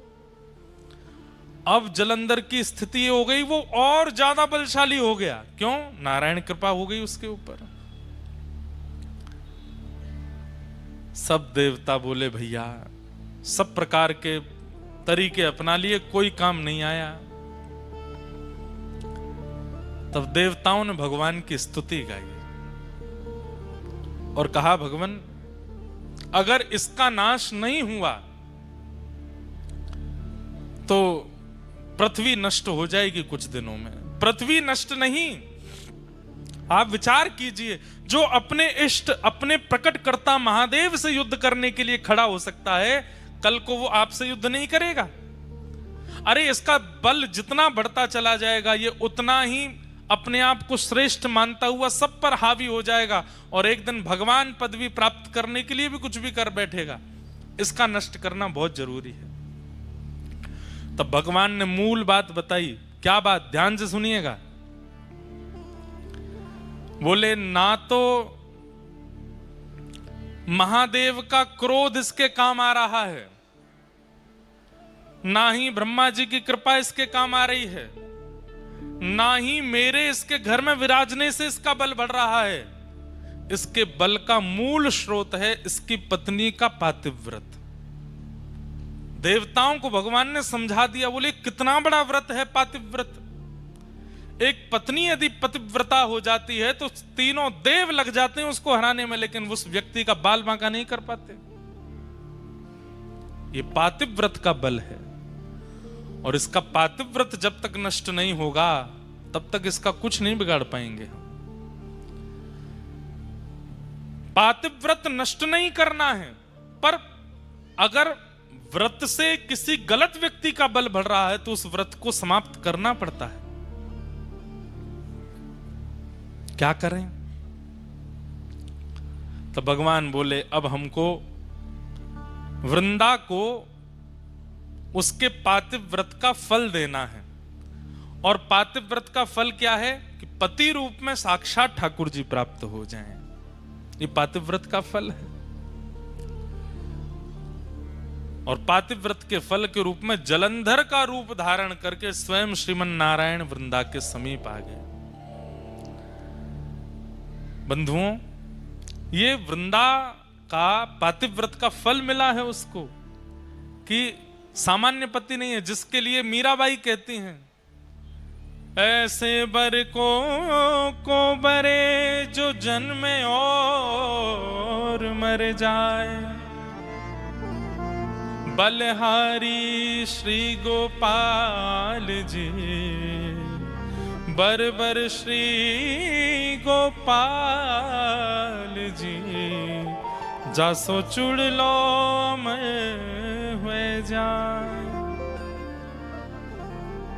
अब जलंधर की स्थिति हो गई, वो और ज्यादा बलशाली हो गया। क्यों? नारायण कृपा हो गई उसके ऊपर। सब देवता बोले, भैया सब प्रकार के तरीके अपना लिए, कोई काम नहीं आया। तब देवताओं ने भगवान की स्तुति गाई और कहा, भगवान अगर इसका नाश नहीं हुआ तो पृथ्वी नष्ट हो जाएगी कुछ दिनों में। पृथ्वी नष्ट नहीं, आप विचार कीजिए, जो अपने इष्ट, अपने प्रकटकर्ता महादेव से युद्ध करने के लिए खड़ा हो सकता है, कल को वो आपसे युद्ध नहीं करेगा? अरे इसका बल जितना बढ़ता चला जाएगा, ये उतना ही अपने आप को श्रेष्ठ मानता हुआ सब पर हावी हो जाएगा और एक दिन भगवान पदवी प्राप्त करने के लिए भी कुछ भी कर बैठेगा। इसका नष्ट करना बहुत जरूरी है। तब भगवान ने मूल बात बताई। क्या बात? ध्यान से सुनिएगा। बोले ना तो महादेव का क्रोध इसके काम आ रहा है, ना ही ब्रह्मा जी की कृपा इसके काम आ रही है, ना ही मेरे इसके घर में विराजने से इसका बल बढ़ रहा है। इसके बल का मूल स्रोत है इसकी पत्नी का पातिव्रत। देवताओं को भगवान ने समझा दिया। बोले कितना बड़ा व्रत है पातिव्रत। एक पत्नी यदि पतिव्रता हो जाती है तो तीनों देव लग जाते हैं उसको हराने में, लेकिन उस व्यक्ति का बाल बांका नहीं कर पाते। ये पातिव्रत का बल है और इसका पातिव्रत जब तक नष्ट नहीं होगा तब तक इसका कुछ नहीं बिगाड़ पाएंगे। पातिव्रत नष्ट नहीं करना है, पर अगर व्रत से किसी गलत व्यक्ति का बल बढ़ रहा है तो उस व्रत को समाप्त करना पड़ता है। क्या करें? तो भगवान बोले अब हमको वृंदा को उसके पातिव्रत का फल देना है। और पातिव्रत का फल क्या है कि पति रूप में साक्षात ठाकुर जी प्राप्त हो जाएं। ये पातिव्रत का फल है। और पातिव्रत के फल के रूप में जलंधर का रूप धारण करके स्वयं श्रीमन नारायण वृंदा के समीप आ गए। बंधुओं, ये वृंदा का पातिव्रत का फल मिला है उसको कि सामान्य पति नहीं है, जिसके लिए मीराबाई कहती हैं ऐसे बर को बरे जो जन्मे और मर जाए, बलहारी श्री गोपाल जी बर बर श्री गोपाल जी जासो चुड़ लो मैं हुए जाए।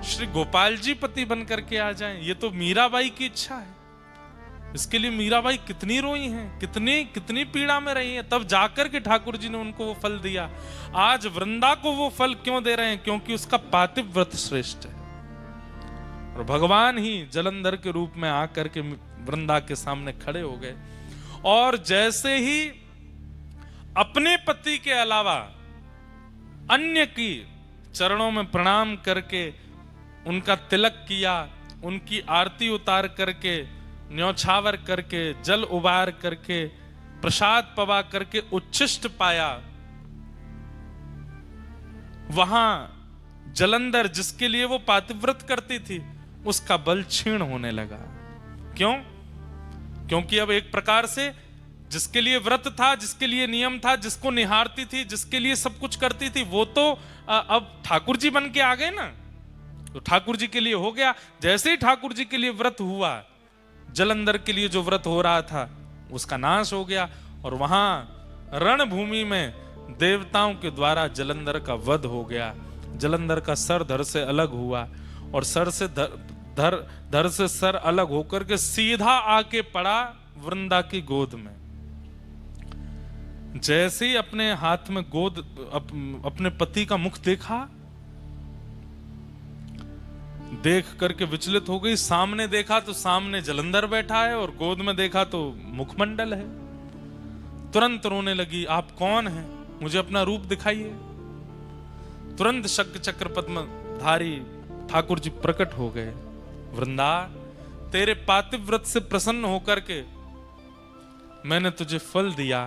श्री गोपाल जी पति बन करके आ जाएं, ये तो मीराबाई की इच्छा है। इसके लिए मीराबाई कितनी रोई हैं, कितनी पीड़ा में रही हैं, तब जाकर के ठाकुर जी ने उनको वो फल दिया। आज वृंदा को वो फल क्यों दे रहे हैं? क्योंकि उसका पातिव्रत श्रेष्ठ है। और भगवान ही जलंधर के रूप में आकर के वृंदा के सामने खड़े हो गए और जैसे ही अपने पति के अलावा अन्य की चरणों में प्रणाम करके उनका तिलक किया, उनकी आरती उतार करके, न्यौछावर करके, जल उबार करके, प्रसाद पवा करके उच्छिष्ट पाया, वहां जलंधर जिसके लिए वो पातिव्रत करती थी उसका बल क्षीण होने लगा। क्यों? क्योंकि अब एक प्रकार से जिसके लिए व्रत था, जिसके लिए नियम था, जिसको निहारती थी, जिसके लिए सब कुछ करती थी, वो तो अब ठाकुर जी बन के आ गए ना, तो ठाकुर जी के लिए हो गया। जैसे ही ठाकुर जी के लिए व्रत हुआ, जलंधर के लिए जो व्रत हो रहा था उसका नाश हो गया और वहां रणभूमि में देवताओं के द्वारा जलंधर का वध हो गया। जलंधर का सर धड़ से अलग हुआ और सर से धड़ से सर अलग होकर के सीधा आके पड़ा वृंदा की गोद में। जैसे ही अपने हाथ में गोद अपने पति का मुख देखा, देख करके विचलित हो गई। सामने देखा तो सामने जलंधर बैठा है और गोद में देखा तो मुखमंडल है। तुरंत रोने लगी, आप कौन हैं? मुझे अपना रूप दिखाइए। तुरंत शंख चक्र पद्मधारी ठाकुर जी प्रकट हो गए। वृंदा, तेरे पातिव्रत से प्रसन्न होकर के मैंने तुझे फल दिया,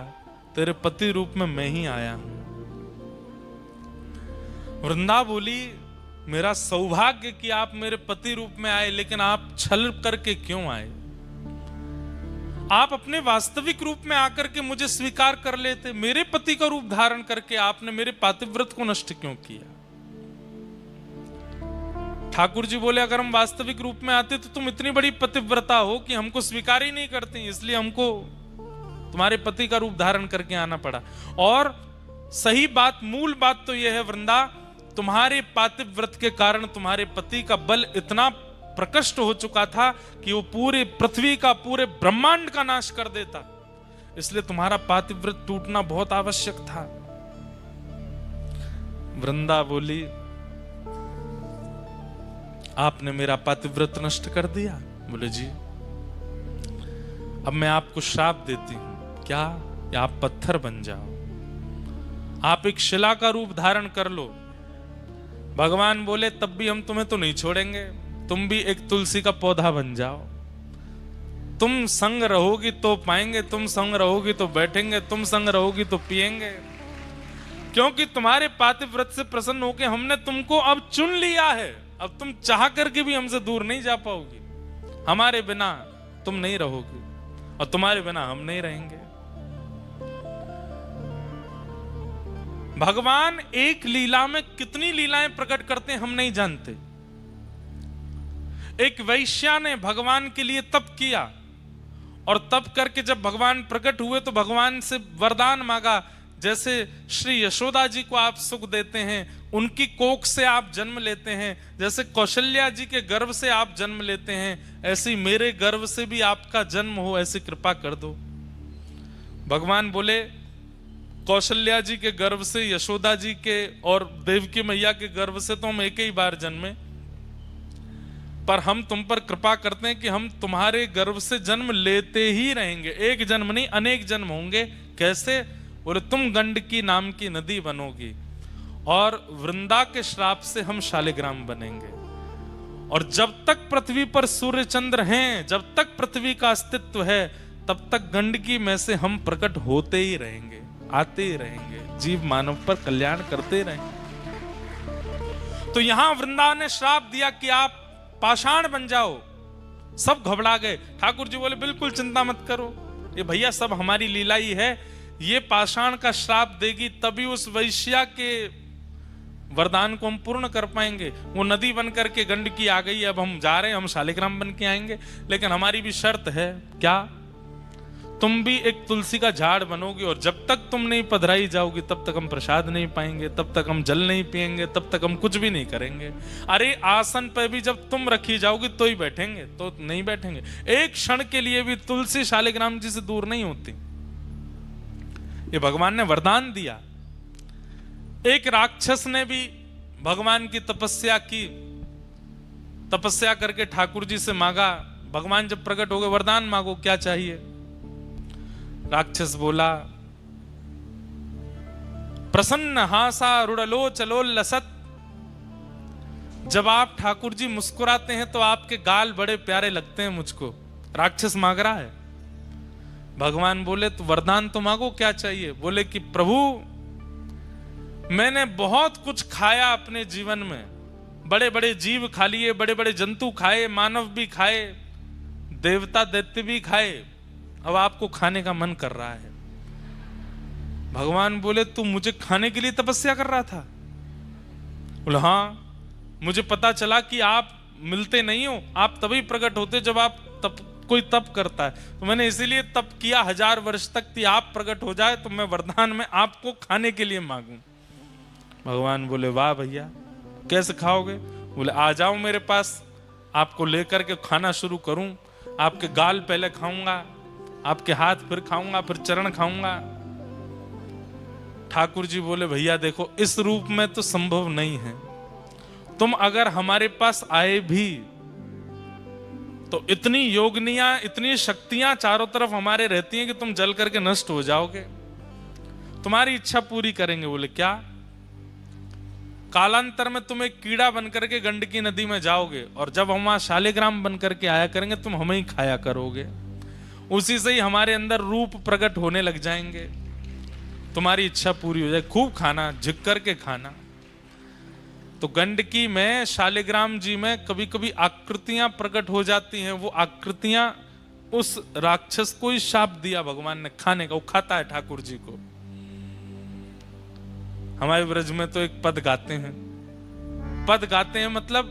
तेरे पति रूप में मैं ही आया हूं। वृंदा बोली, मेरा सौभाग्य कि आप मेरे पति रूप में आए, लेकिन आप छल करके क्यों आए? आप अपने वास्तविक रूप में आकर के मुझे स्वीकार कर लेते। मेरे पति का रूप धारण करके आपने मेरे पातिव्रत को नष्ट क्यों किया? ठाकुर जी बोले, अगर हम वास्तविक रूप में आते तो तुम इतनी बड़ी पतिव्रता हो कि हमको स्वीकार ही नहीं करती, इसलिए हमको तुम्हारे पति का रूप धारण करके आना पड़ा। और सही बात, मूल बात तो यह है वृंदा, तुम्हारे पातिव्रत के कारण तुम्हारे पति का बल इतना प्रकट हो चुका था कि वो पूरी पृथ्वी का, पूरे ब्रह्मांड का नाश कर देता। इसलिए तुम्हारा पातिव्रत टूटना बहुत आवश्यक था। वृंदा बोली, आपने मेरा पातिव्रत नष्ट कर दिया। बोले जी, अब मैं आपको श्राप देती हूं। क्या? या आप पत्थर बन जाओ, आप एक शिला का रूप धारण कर लो। भगवान बोले, तब भी हम तुम्हें तो नहीं छोड़ेंगे, तुम भी एक तुलसी का पौधा बन जाओ। तुम संग रहोगी तो पाएंगे, तुम संग रहोगी तो बैठेंगे, तुम संग रहोगी तो पिएंगे। क्योंकि तुम्हारे पातिव्रत से प्रसन्न होकर हमने तुमको अब चुन लिया है। अब तुम चाह करके भी हमसे दूर नहीं जा पाओगी। हमारे बिना तुम नहीं रहोगी और तुम्हारे बिना हम नहीं रहेंगे। भगवान एक लीला में कितनी लीलाएं प्रकट करते हैं हम नहीं जानते। एक वैश्या ने भगवान के लिए तप किया और तप करके जब भगवान प्रकट हुए तो भगवान से वरदान मांगा। जैसे श्री यशोदा जी को आप सुख देते हैं, उनकी कोख से आप जन्म लेते हैं, जैसे कौशल्या जी के गर्भ से आप जन्म लेते हैं, ऐसे मेरे गर्भ से भी आपका जन्म हो, ऐसी कृपा कर दो। भगवान बोले, कौशल्या जी के गर्भ से, यशोदा जी के और देवकी मैया के गर्भ से तो हम एक ही बार जन्मे, पर हम तुम पर कृपा करते हैं कि हम तुम्हारे गर्भ से जन्म लेते ही रहेंगे। एक जन्म नहीं, अनेक जन्म होंगे। कैसे? बोले, तुम गंडकी नाम की नदी बनोगी और वृंदा के श्राप से हम शालिग्राम बनेंगे। और जब तक पृथ्वी पर सूर्य चंद्र हैं, जब तक पृथ्वी का अस्तित्व है, तब तक गंडकी में से हम प्रकट होते ही रहेंगे, आते ही रहेंगे, जीव मानव पर कल्याण करते रहेंगे। तो यहां वृंदा ने श्राप दिया कि आप पाषाण बन जाओ। सब घबरा गए। ठाकुर जी बोले, बिल्कुल चिंता मत करो, ये भैया सब हमारी लीला ही है। ये पाषाण का श्राप देगी तभी उस वैश्या के वरदान को हम पूर्ण कर पाएंगे। वो नदी बन करके गंडकी आ गई, अब हम जा रहे हैं, हम शालिग्राम बन के आएंगे। लेकिन हमारी भी शर्त है। क्या? तुम भी एक तुलसी का झाड़ बनोगी और जब तक तुम नहीं पधराई जाओगी तब तक हम प्रसाद नहीं पाएंगे, तब तक हम जल नहीं पिएंगे, तब तक हम कुछ भी नहीं करेंगे। अरे आसन पे भी जब तुम रखी जाओगी तो ही बैठेंगे, तो नहीं बैठेंगे। एक क्षण के लिए भी तुलसी शालिग्राम जी से दूर नहीं होती। ये भगवान ने वरदान दिया। एक राक्षस ने भी भगवान की तपस्या की, तपस्या करके ठाकुर जी से मांगा। भगवान जब प्रकट हो गए, वरदान मांगो, क्या चाहिए? राक्षस बोला, प्रसन्न हासा रुड़लो चलो लसत। जब आप ठाकुर जी मुस्कुराते हैं तो आपके गाल बड़े प्यारे लगते हैं मुझको। राक्षस मांग रहा है। भगवान बोले, तो वरदान तो मांगो, क्या चाहिए? बोले कि प्रभु, मैंने बहुत कुछ खाया अपने जीवन में, बड़े बड़े जीव खा लिए, बड़े बड़े जंतु खाए, मानव भी खाए, देवता दैत्य भी खाए, अब आपको खाने का मन कर रहा है। भगवान बोले, तू मुझे खाने के लिए तपस्या कर रहा था? बोले, हाँ, मुझे पता चला कि आप मिलते नहीं हो, आप तभी प्रकट होते जब आप कोई तप करता है, तो मैंने इसीलिए तप किया 1000 वर्ष तक कि आप प्रकट हो जाए तो मैं वरदान में आपको खाने के लिए मांगूं। भगवान बोले, वाह भैया, कैसे खाओगे? बोले, आ जाओ मेरे पास, आपको लेकर के खाना शुरू करूं। आपके गाल पहले खाऊंगा, आपके हाथ फिर खाऊंगा, फिर चरण खाऊंगा। ठाकुर जी बोले, भैया देखो, इस रूप में तो संभव नहीं है। तुम अगर हमारे पास आए भी तो इतनी योगनियां, इतनी शक्तियां चारों तरफ हमारे रहती हैं कि तुम जल करके नष्ट हो जाओगे। तुम्हारी इच्छा पूरी करेंगे। बोले, क्या? कालांतर में तुम एक कीड़ा बन करके गंडकी नदी में जाओगे और जब हम वहां शालिग्राम बन करके आया करेंगे, तुम हमें ही खाया करोगे। उसी से ही हमारे अंदर रूप प्रकट होने लग जाएंगे, तुम्हारी इच्छा पूरी हो जाए। खूब खाना, झिक करके खाना। तो गंडकी में, शालिग्राम जी में कभी कभी आकृतियां प्रकट हो जाती हैं। वो आकृतियां उस राक्षस को ही शाप दिया भगवान ने खाने का। वो खाता है ठाकुर जी को। हमारे ब्रज में तो एक पद गाते हैं, पद गाते हैं मतलब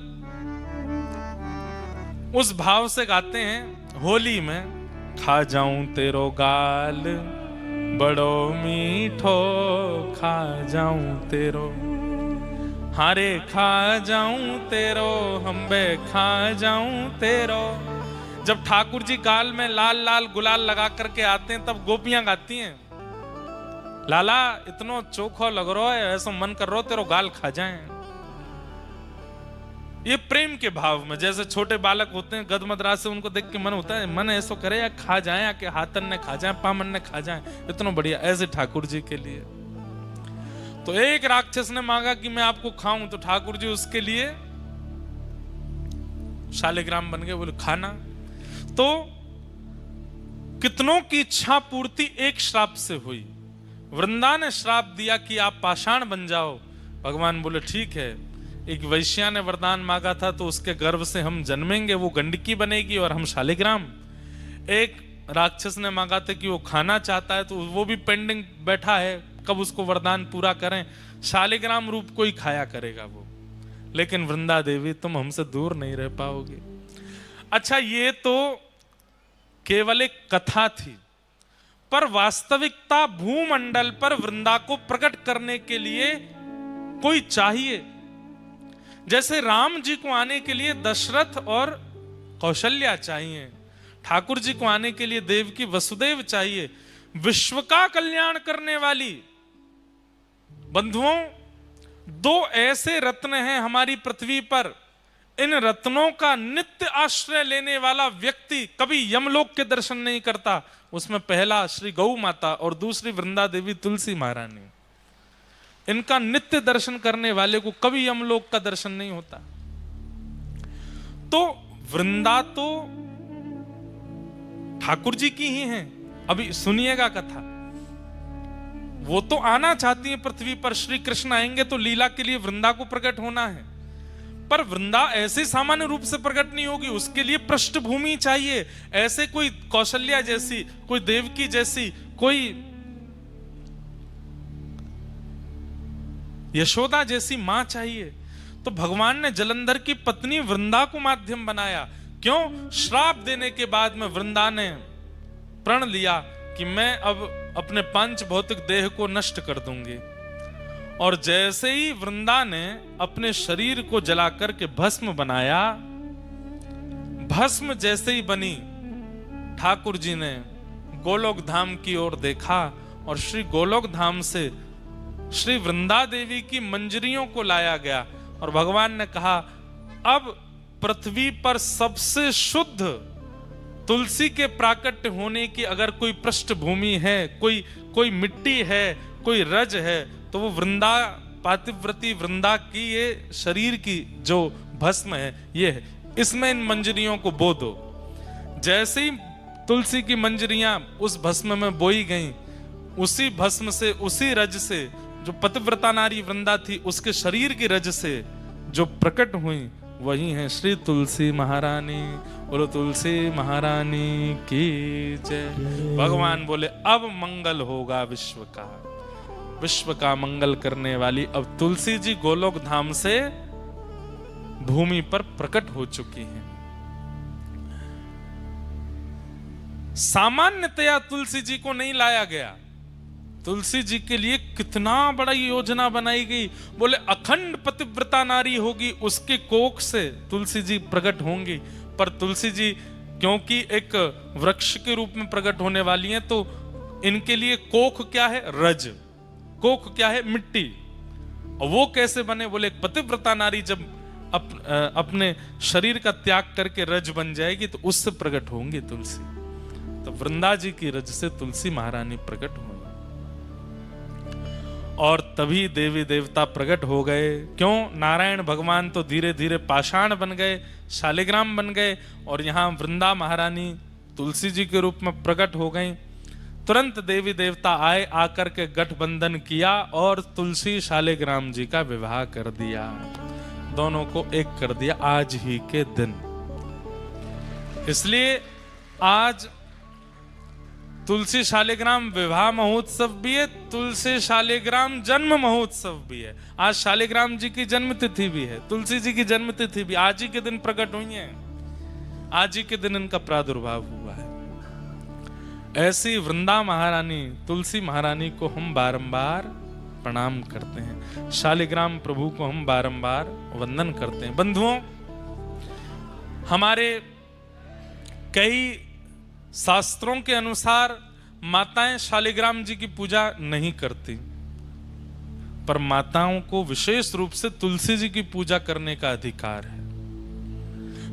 उस भाव से गाते हैं। होली में, खा जाऊं तेरो गाल बड़ो मीठो, खा जाऊं तेरो। हारे खा जाऊं तेरो हम्बे खा जाऊं तेरो। जब ठाकुर जी गाल में लाल लाल गुलाल लगा करके आते हैं तब गोपियां गाती हैं, लाला इतनो चोखो लग रहा है, ऐसा मन कर रहा तेरो गाल खा जाए। ये प्रेम के भाव में, जैसे छोटे बालक होते हैं गदमदरा से उनको देख के मन होता है, मन ऐसा करे या खा जाए, या कि हाथन ने खा जाए, पामन ने खा जाए, इतना बढ़िया। ऐसे ठाकुर जी के लिए तो एक राक्षस ने मांगा कि मैं आपको खाऊं, तो ठाकुर जी उसके लिए शालिग्राम बन गए, बोले खाना। तो कितनों की इच्छा पूर्ति एक श्राप से हुई। वृंदा ने श्राप दिया कि आप पाषाण बन जाओ, भगवान बोले ठीक है। एक वैश्या ने वरदान मांगा था तो उसके गर्भ से हम जन्मेंगे, वो गंडकी बनेगी और हम शालिग्राम। एक राक्षस ने मांगा था कि वो खाना चाहता है, तो वो भी पेंडिंग बैठा है, कब उसको वरदान पूरा करें। शालिग्राम रूप कोई खाया करेगा वो, लेकिन वृंदा देवी तुम हमसे दूर नहीं रह पाओगे। अच्छा, ये तो केवल एक कथा थी, पर वास्तविकता भूमंडल पर वृंदा को प्रकट करने के लिए कोई चाहिए। जैसे राम जी को आने के लिए दशरथ और कौशल्या चाहिए, ठाकुर जी को आने के लिए देवकी वसुदेव चाहिए। विश्व का कल्याण करने वाली बंधुओं, दो ऐसे रत्न हैं हमारी पृथ्वी पर, इन रत्नों का नित्य आश्रय लेने वाला व्यक्ति कभी यमलोक के दर्शन नहीं करता। उसमें पहला श्री गौ माता और दूसरी वृंदा देवी तुलसी महारानी। इनका नित्य दर्शन करने वाले को कभी यमलोक का दर्शन नहीं होता। तो वृंदा तो ठाकुर जी की ही हैं। अभी सुनिएगा कथा, वो तो आना चाहती है पृथ्वी पर, श्री कृष्ण आएंगे तो लीला के लिए वृंदा को प्रकट होना है, पर वृंदा ऐसे सामान्य रूप से प्रकट नहीं होगी, उसके लिए पृष्ठभूमि चाहिए। ऐसे कोई कौशल्या जैसी, कोई देवकी जैसी, कोई यशोदा जैसी मां चाहिए। तो भगवान ने जलंधर की पत्नी वृंदा को माध्यम बनाया। क्यों? श्राप देने के बाद में वृंदा ने प्रण लिया कि मैं अब अपने पंच भौतिक देह को नष्ट कर दूंगी। और जैसे ही वृंदा ने अपने शरीर को जला करके भस्म बनाया, भस्म जैसे ही बनी, ठाकुर जी ने गोलोक धाम की ओर देखा और श्री गोलोक धाम से श्री वृंदा देवी की मंजरियों को लाया गया और भगवान ने कहा अब पृथ्वी पर सबसे शुद्ध तुलसी के प्राकट्य होने की अगर कोई पृष्ठभूमि है, कोई मिट्टी है, कोई रज है, तो वो वृंदा, पातिव्रती वृंदा की ये शरीर की जो भस्म है ये है। इसमें इन मंजरियों को बो दो। जैसे ही तुलसी की मंजरियां उस भस्म में बोई गईं, उसी भस्म से, उसी रज से जो पतिव्रता नारी वृंदा थी, उसके शरीर की रज से जो प्रकट हुई, वही है श्री तुलसी महारानी। बोलो तुलसी महारानी की जय। भगवान बोले अब मंगल होगा विश्व का, विश्व का मंगल करने वाली अब तुलसी जी गोलोक धाम से भूमि पर प्रकट हो चुकी हैं। सामान्यतया तुलसी जी को नहीं लाया गया, तुलसी जी के लिए कितना बड़ा योजना बनाई गई। बोले अखंड पतिव्रता नारी होगी, उसके कोख से तुलसी जी प्रकट होंगी। पर तुलसी जी क्योंकि एक वृक्ष के रूप में प्रकट होने वाली हैं, तो इनके लिए कोख क्या है? रज। कोख क्या है? मिट्टी। और वो कैसे बने? बोले एक पतिव्रता नारी जब अपने शरीर का त्याग करके रज बन जाएगी तो उससे प्रकट होंगी तुलसी। तो वृंदा जी की रज से तुलसी महारानी प्रकट हुई और तभी देवी देवता प्रकट हो गए। क्यों? नारायण भगवान तो धीरे धीरे पाषाण बन गए, शालिग्राम बन गए, और यहाँ वृंदा महारानी तुलसी जी के रूप में प्रकट हो गई। तुरंत देवी देवता आए, आकर के गठबंधन किया और तुलसी शालिग्राम जी का विवाह कर दिया, दोनों को एक कर दिया आज ही के दिन। इसलिए आज तुलसी शालिग्राम विवाह महोत्सव भी है, तुलसी शालिग्राम जन्म महोत्सव भी है। आज शालिग्राम जी की जन्म तिथि भी है, तुलसी जी की जन्म तिथि भी आज ही के दिन प्रकट हुई है, आज ही के दिन इनका प्रादुर्भाव हुआ है। ऐसी वृंदा महारानी तुलसी महारानी को हम बारंबार प्रणाम करते हैं। शालिग्राम प्रभु को हम बारंबार वंदन करते हैं। बंधुओं, हमारे कई शास्त्रों के अनुसार माताएं शालिग्राम जी की पूजा नहीं करती, पर माताओं को विशेष रूप से तुलसी जी की पूजा करने का अधिकार है।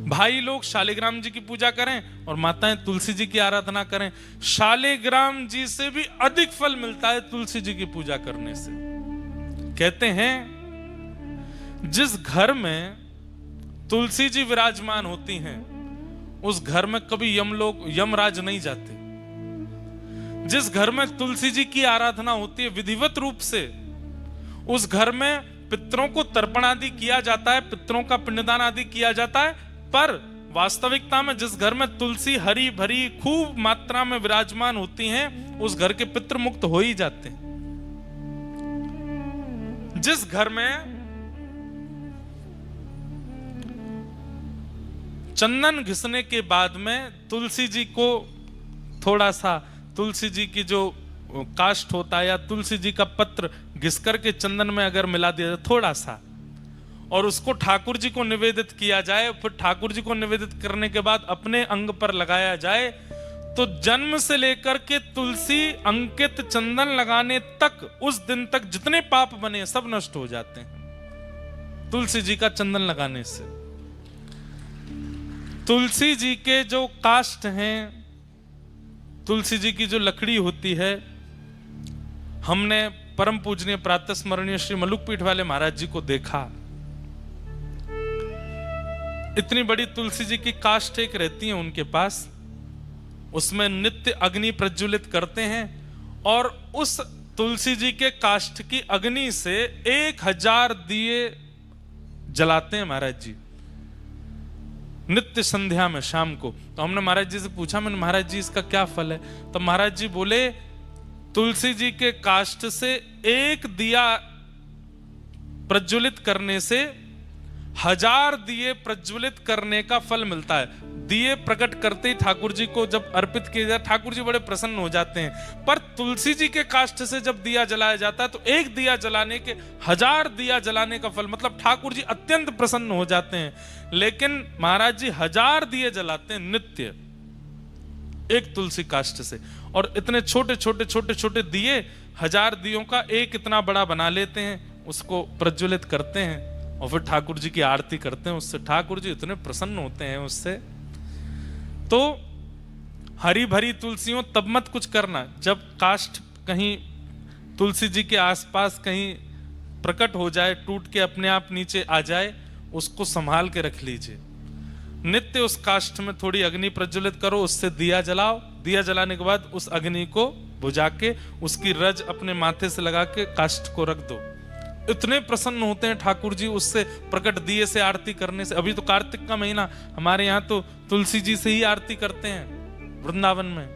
भाई लोग शालिग्राम जी की पूजा करें और माताएं तुलसी जी की आराधना करें। शालिग्राम जी से भी अधिक फल मिलता है तुलसी जी की पूजा करने से। कहते हैं जिस घर में तुलसी जी विराजमान होती हैं उस घर में कभी यमराज नहीं जाते। जिस घर में तुलसी जी की आराधना होती है विधिवत रूप से, उस घर में पितरों को तर्पण आदि किया जाता है, पितरों का पिंडदान आदि किया जाता है। पर वास्तविकता में जिस घर में तुलसी हरी भरी खूब मात्रा में विराजमान होती हैं, उस घर के पितृ मुक्त हो ही जाते हैं। जिस घर में चंदन घिसने के बाद में तुलसी जी को थोड़ा सा तुलसी जी की जो काष्ठ होता है या तुलसी जी का पत्र घिस करके चंदन में अगर मिला दिया जाए थोड़ा सा, और उसको ठाकुर जी को निवेदित किया जाए, फिर ठाकुर जी को निवेदित करने के बाद अपने अंग पर लगाया जाए, तो जन्म से लेकर के तुलसी अंकित चंदन लगाने तक, उस दिन तक जितने पाप बने सब नष्ट हो जाते हैं तुलसी जी का चंदन लगाने से। तुलसी जी के जो काष्ठ हैं, तुलसी जी की जो लकड़ी होती है, हमने परम पूजनीय प्रातः स्मरणीय श्री मलुकपीठ वाले महाराज जी को देखा। इतनी बड़ी तुलसी जी की काष्ठ एक रहती है उनके पास, उसमें नित्य अग्नि प्रज्वलित करते हैं और उस तुलसी जी के काष्ठ की अग्नि से 1000 दिए जलाते हैं महाराज जी नित्य संध्या में शाम को। तो हमने महाराज जी से पूछा, मैंने महाराज जी इसका क्या फल है? तो महाराज जी बोले तुलसी जी के काष्ठ से एक दिया प्रज्वलित करने से 1000 दिए प्रज्वलित करने का फल मिलता है। दिए प्रकट करते ही ठाकुर जी को जब अर्पित किया जाए, ठाकुर जी बड़े प्रसन्न हो जाते हैं। पर तुलसी जी के काष्ठ से जब दिया जलाया जाता है तो एक दिया जलाने के 1000 दिया जलाने का फल, मतलब ठाकुर जी अत्यंत प्रसन्न हो जाते हैं। लेकिन महाराज जी 1000 दिए जलाते हैं नित्य एक तुलसी काष्ठ से, और इतने छोटे छोटे छोटे छोटे दिए 1000 दियों का एक इतना बड़ा बना लेते हैं, उसको प्रज्वलित करते हैं और फिर ठाकुर जी की आरती करते हैं उससे। ठाकुर जी इतने प्रसन्न होते हैं उससे। तो हरी भरी तुलसियों तब मत कुछ करना जब काष्ठ कहीं तुलसी जी के आसपास कहीं प्रकट हो जाए, टूट के अपने आप नीचे आ जाए, उसको संभाल के रख लीजिए। नित्य उस काष्ठ में थोड़ी अग्नि प्रज्वलित करो, उससे दिया जलाओ। दिया जलाने के बाद उस अग्नि को बुझा के उसकी रज अपने माथे से लगा के काष्ठ को रख दो। इतने प्रसन्न होते हैं ठाकुर जी उससे प्रकट दिए से आरती करने से। अभी तो कार्तिक का महीना, हमारे यहाँ तो तुलसी जी से ही आरती करते हैं वृंदावन में।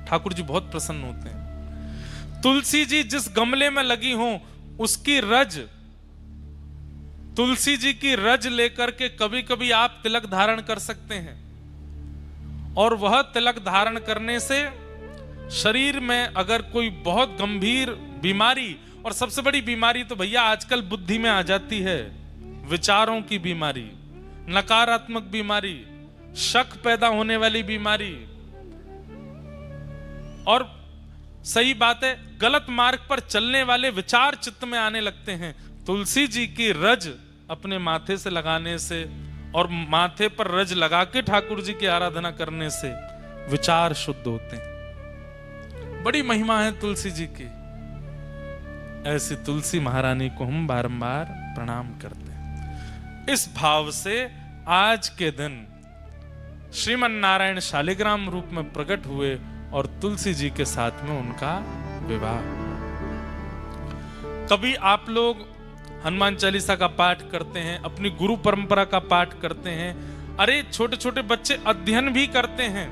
ठाकुर जी बहुत प्रसन्न होते हैं। तुलसी जी जिस गमले में लगी हो उसकी रज, तुलसी जी की रज लेकर के कभी कभी आप तिलक धारण कर सकते हैं, और वह तिलक धारण करने से शरीर में अगर कोई बहुत गंभीर बीमारी, और सबसे बड़ी बीमारी तो भैया आजकल बुद्धि में आ जाती है, विचारों की बीमारी, नकारात्मक बीमारी, शक पैदा होने वाली बीमारी, और सही बात है गलत मार्ग पर चलने वाले विचार चित्त में आने लगते हैं। तुलसी जी की रज अपने माथे से लगाने से और माथे पर रज लगा के ठाकुर जी की आराधना करने से विचार शुद्ध होते हैं। बड़ी महिमा है तुलसी जी की। ऐसी तुलसी महारानी को हम बारंबार प्रणाम करते हैं। इस भाव से आज के दिन श्रीमन नारायण शालिग्राम रूप में प्रकट हुए और तुलसी जी के साथ में उनका विवाह। कभी आप लोग हनुमान चालीसा का पाठ करते हैं, अपनी गुरु परंपरा का पाठ करते हैं। अरे छोटे छोटे बच्चे अध्ययन भी करते हैं,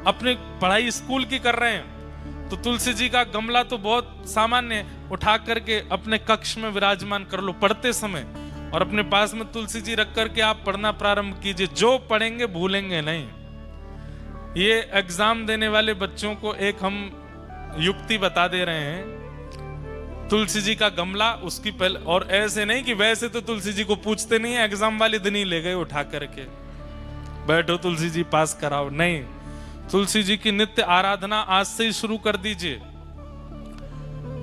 अपने पढ़ाई स्कूल की कर रहे हैं, तो तुलसी जी का गमला तो बहुत सामान्य, उठा करके अपने कक्ष में विराजमान कर लो पढ़ते समय, और अपने पास में तुलसी जी रख करके आप पढ़ना प्रारंभ कीजिए। जो पढ़ेंगे भूलेंगे नहीं। ये एग्जाम देने वाले बच्चों को एक हम युक्ति बता दे रहे हैं। तुलसी जी का गमला उसकी पहले, और ऐसे नहीं कि वैसे तो तुलसी जी को पूछते नहीं है, एग्जाम वाले दिन ही ले गए उठा करके, बैठो तुलसी जी पास कराओ, नहीं। तुलसी जी की नित्य आराधना आज से ही शुरू कर दीजिए।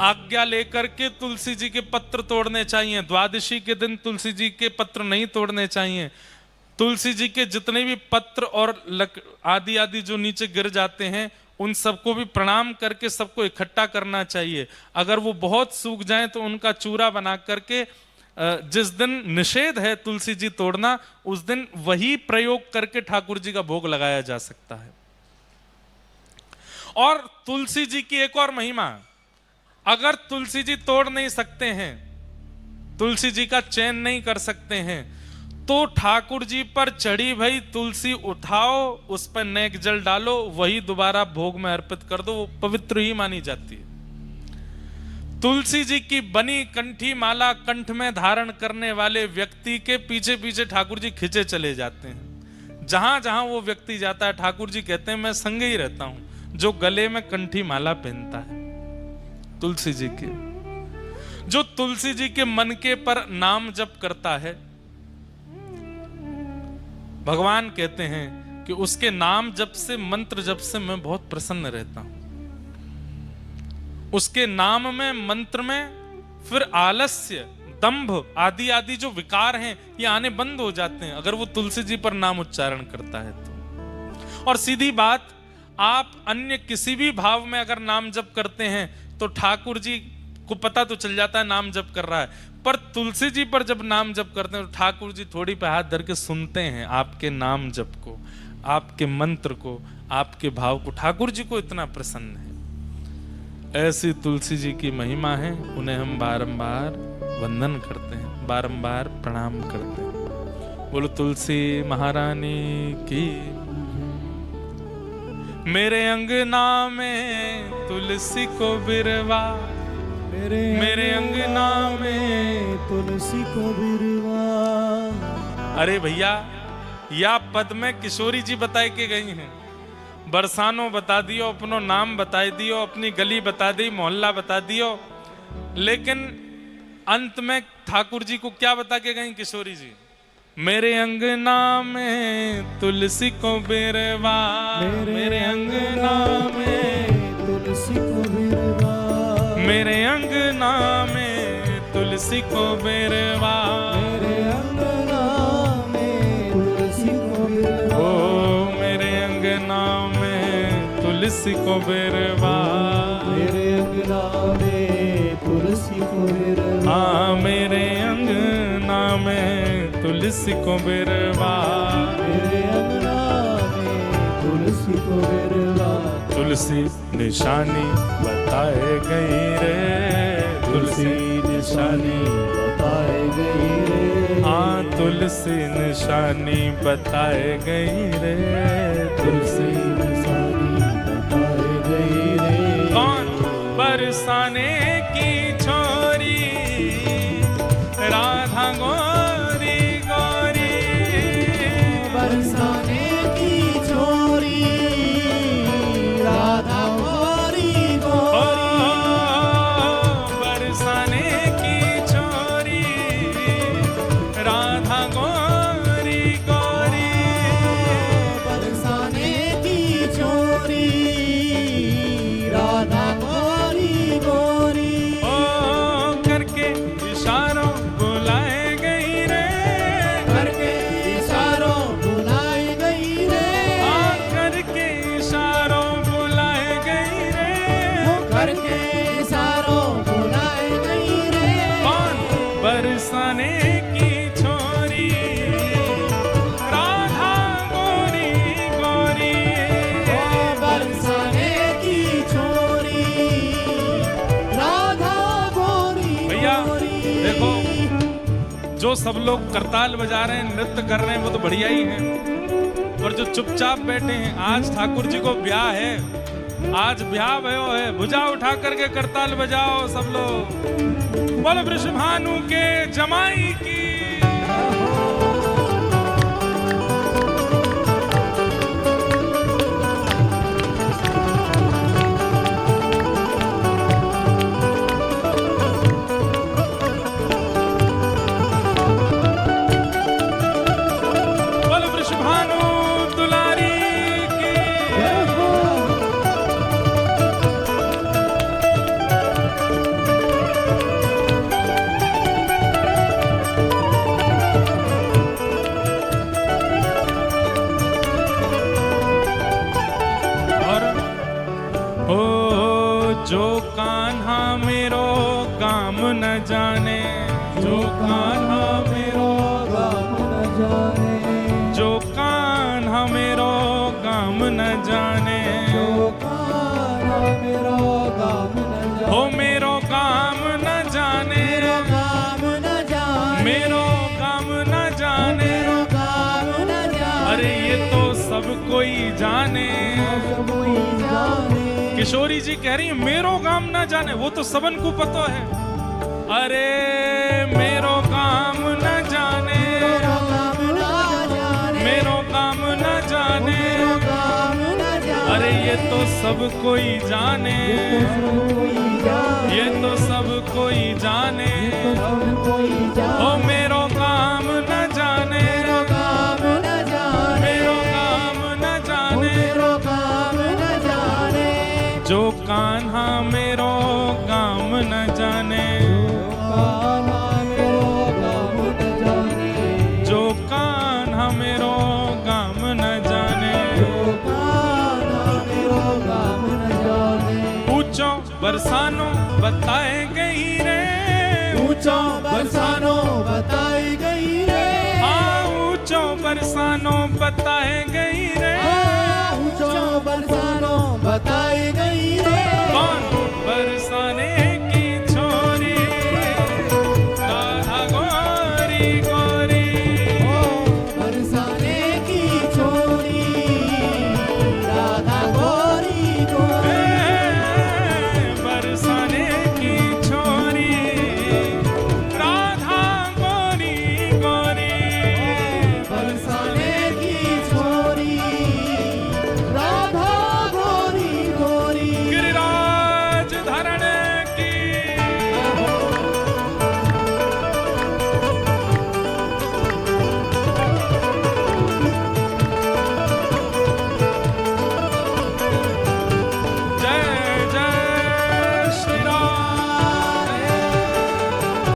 आज्ञा लेकर के तुलसी जी के पत्र तोड़ने चाहिए। द्वादशी के दिन तुलसी जी के पत्र नहीं तोड़ने चाहिए। तुलसी जी के जितने भी पत्र और आदि आदि जो नीचे गिर जाते हैं उन सबको भी प्रणाम करके सबको इकट्ठा करना चाहिए। अगर वो बहुत सूख जाएं तो उनका चूरा बना करके, जिस दिन निषेध है तुलसी जी तोड़ना उस दिन वही प्रयोग करके ठाकुर जी का भोग लगाया जा सकता है। और तुलसी जी की एक और महिमा, अगर तुलसी जी तोड़ नहीं सकते हैं, तुलसी जी का चयन नहीं कर सकते हैं, तो ठाकुर जी पर चढ़ी भई तुलसी उठाओ, उस पर नेक जल डालो, वही दोबारा भोग में अर्पित कर दो, वो पवित्र ही मानी जाती है। तुलसी जी की बनी कंठी माला कंठ में धारण करने वाले व्यक्ति के पीछे पीछे ठाकुर जी खिंचे चले जाते हैं। जहां जहां वो व्यक्ति जाता है ठाकुर जी कहते हैं मैं संग ही रहता हूं। जो गले में कंठी माला पहनता है तुलसी जी के, जो तुलसी जी के मन के पर नाम जप करता है, भगवान कहते हैं कि उसके नाम जप से, मंत्र जप से मैं बहुत प्रसन्न रहता हूं। उसके नाम में, मंत्र में फिर आलस्य, दंभ आदि आदि जो विकार हैं ये आने बंद हो जाते हैं अगर वो तुलसी जी पर नाम उच्चारण करता है तो। और सीधी बात, आप अन्य किसी भी भाव में अगर नाम जप करते हैं तो ठाकुर जी को पता तो चल जाता है नाम जप कर रहा है, पर तुलसी जी पर जब नाम जप करते हैं तो ठाकुर जी थोड़ी पे हाथ धर के सुनते हैं आपके नाम जप को, आपके मंत्र को, आपके भाव को। ठाकुर जी को इतना प्रसन्न है। ऐसी तुलसी जी की महिमा है, उन्हें हम बारंबार वंदन करते हैं, बारंबार प्रणाम करते हैं। बोलो तुलसी महारानी की। मेरे अंगना में तुलसी को बिरवा, मेरे अंगना में तुलसी को बिरवा। अरे भैया, या पद में किशोरी जी बताए के गई हैं। बरसानो बता दियो, अपनो नाम बता दियो, अपनी गली बता दी, मोहल्ला बता दियो, लेकिन अंत में ठाकुर जी को क्या बता के गई किशोरी जी? मेरे अंगना में तुलसी को बिरवा, मेरे अंगना में तुलसी को बिरवा, मेरे अंगना में तुलसी को बिरवा, मेरे अंगना में तुलसी को बिरवा, ओ मेरे अंगना में तुलसी को बिरवा, मेरे अंगना में तुलसी को बिरवा, हाँ मेरे अंगना में तुलसी को बिरवा, मेरे अंगना में तुलसी को बिरवा। तुलसी निशानी बताए गई रे, तुलसी निशानी बताए गई रे, हाँ तुलसी निशानी बताए गई रे, तुलसी निशानी बताए गई रे। कौन? बरसाने की छोरी राधा गोरी गोरी, बरसाने की छोरी राधा गोरी गोरी, बरसाने की छोरी राधा गोरी गोरी, बरसाने की छोरी राधा गोरी गोरी, ओ करके इशारों बुलाए गई रे, करके इशारों बुलाई गई रे, हाँ करके इशारों बुलाए गई रे, करके इशारों बुलाई गई रे। कौन? बरसाने की छोरी राधा गोरी गोरी, बरसाने की छोरी राधा गोरी भैया गोरी। देखो, जो सब लोग करताल बजा रहे हैं, नृत्य कर रहे हैं, वो तो बढ़िया ही है, और जो चुपचाप बैठे हैं, आज ठाकुर जी को ब्याह है, आज ब्याह भयो है, भुजा उठा करके करताल बजाओ सब लोग। बोलो वृषभानु के जमाई की। न जाने, जो कान्हा मेरो गाम न जाने, जो कान्हा मेरो काम न जाने, जो कान्हा मेरो गाम न जाने, हो मेरो काम न जाने, मेरो काम न जाने, मेरो काम न जाने, मेरो काम न जाने, अरे ये तो सब कोई जाने। सब कोई जाने, किशोरी जी कह रही है मेरो काम न जाने, वो तो सबन को पता है। अरे मेरो काम न जाने, मेरो काम न जाने, मेरो काम न जाने, मेरो काम न जाने, अरे ये तो सब कोई जाने, सब कोई जाने, ये तो सब कोई जाने, सब कोई जाने, ओ मेरो काम न जाने, मेरो काम न जाने, मेरो काम न जाने, मेरो काम न जाने, जो कान्हा मेरो काम न जाने, कान्हा मेरो काम न जाने, जो कान्हा मेरो काम न जाने, कान्हा मेरो काम न जाने, ऊंचो बरसानो बताए गई रे, ऊंचा बरसानो बताई गई रे, हाँ ऊंचो बरसानो बताए गई रे, ऊंचा बरसानो बताई गई रे,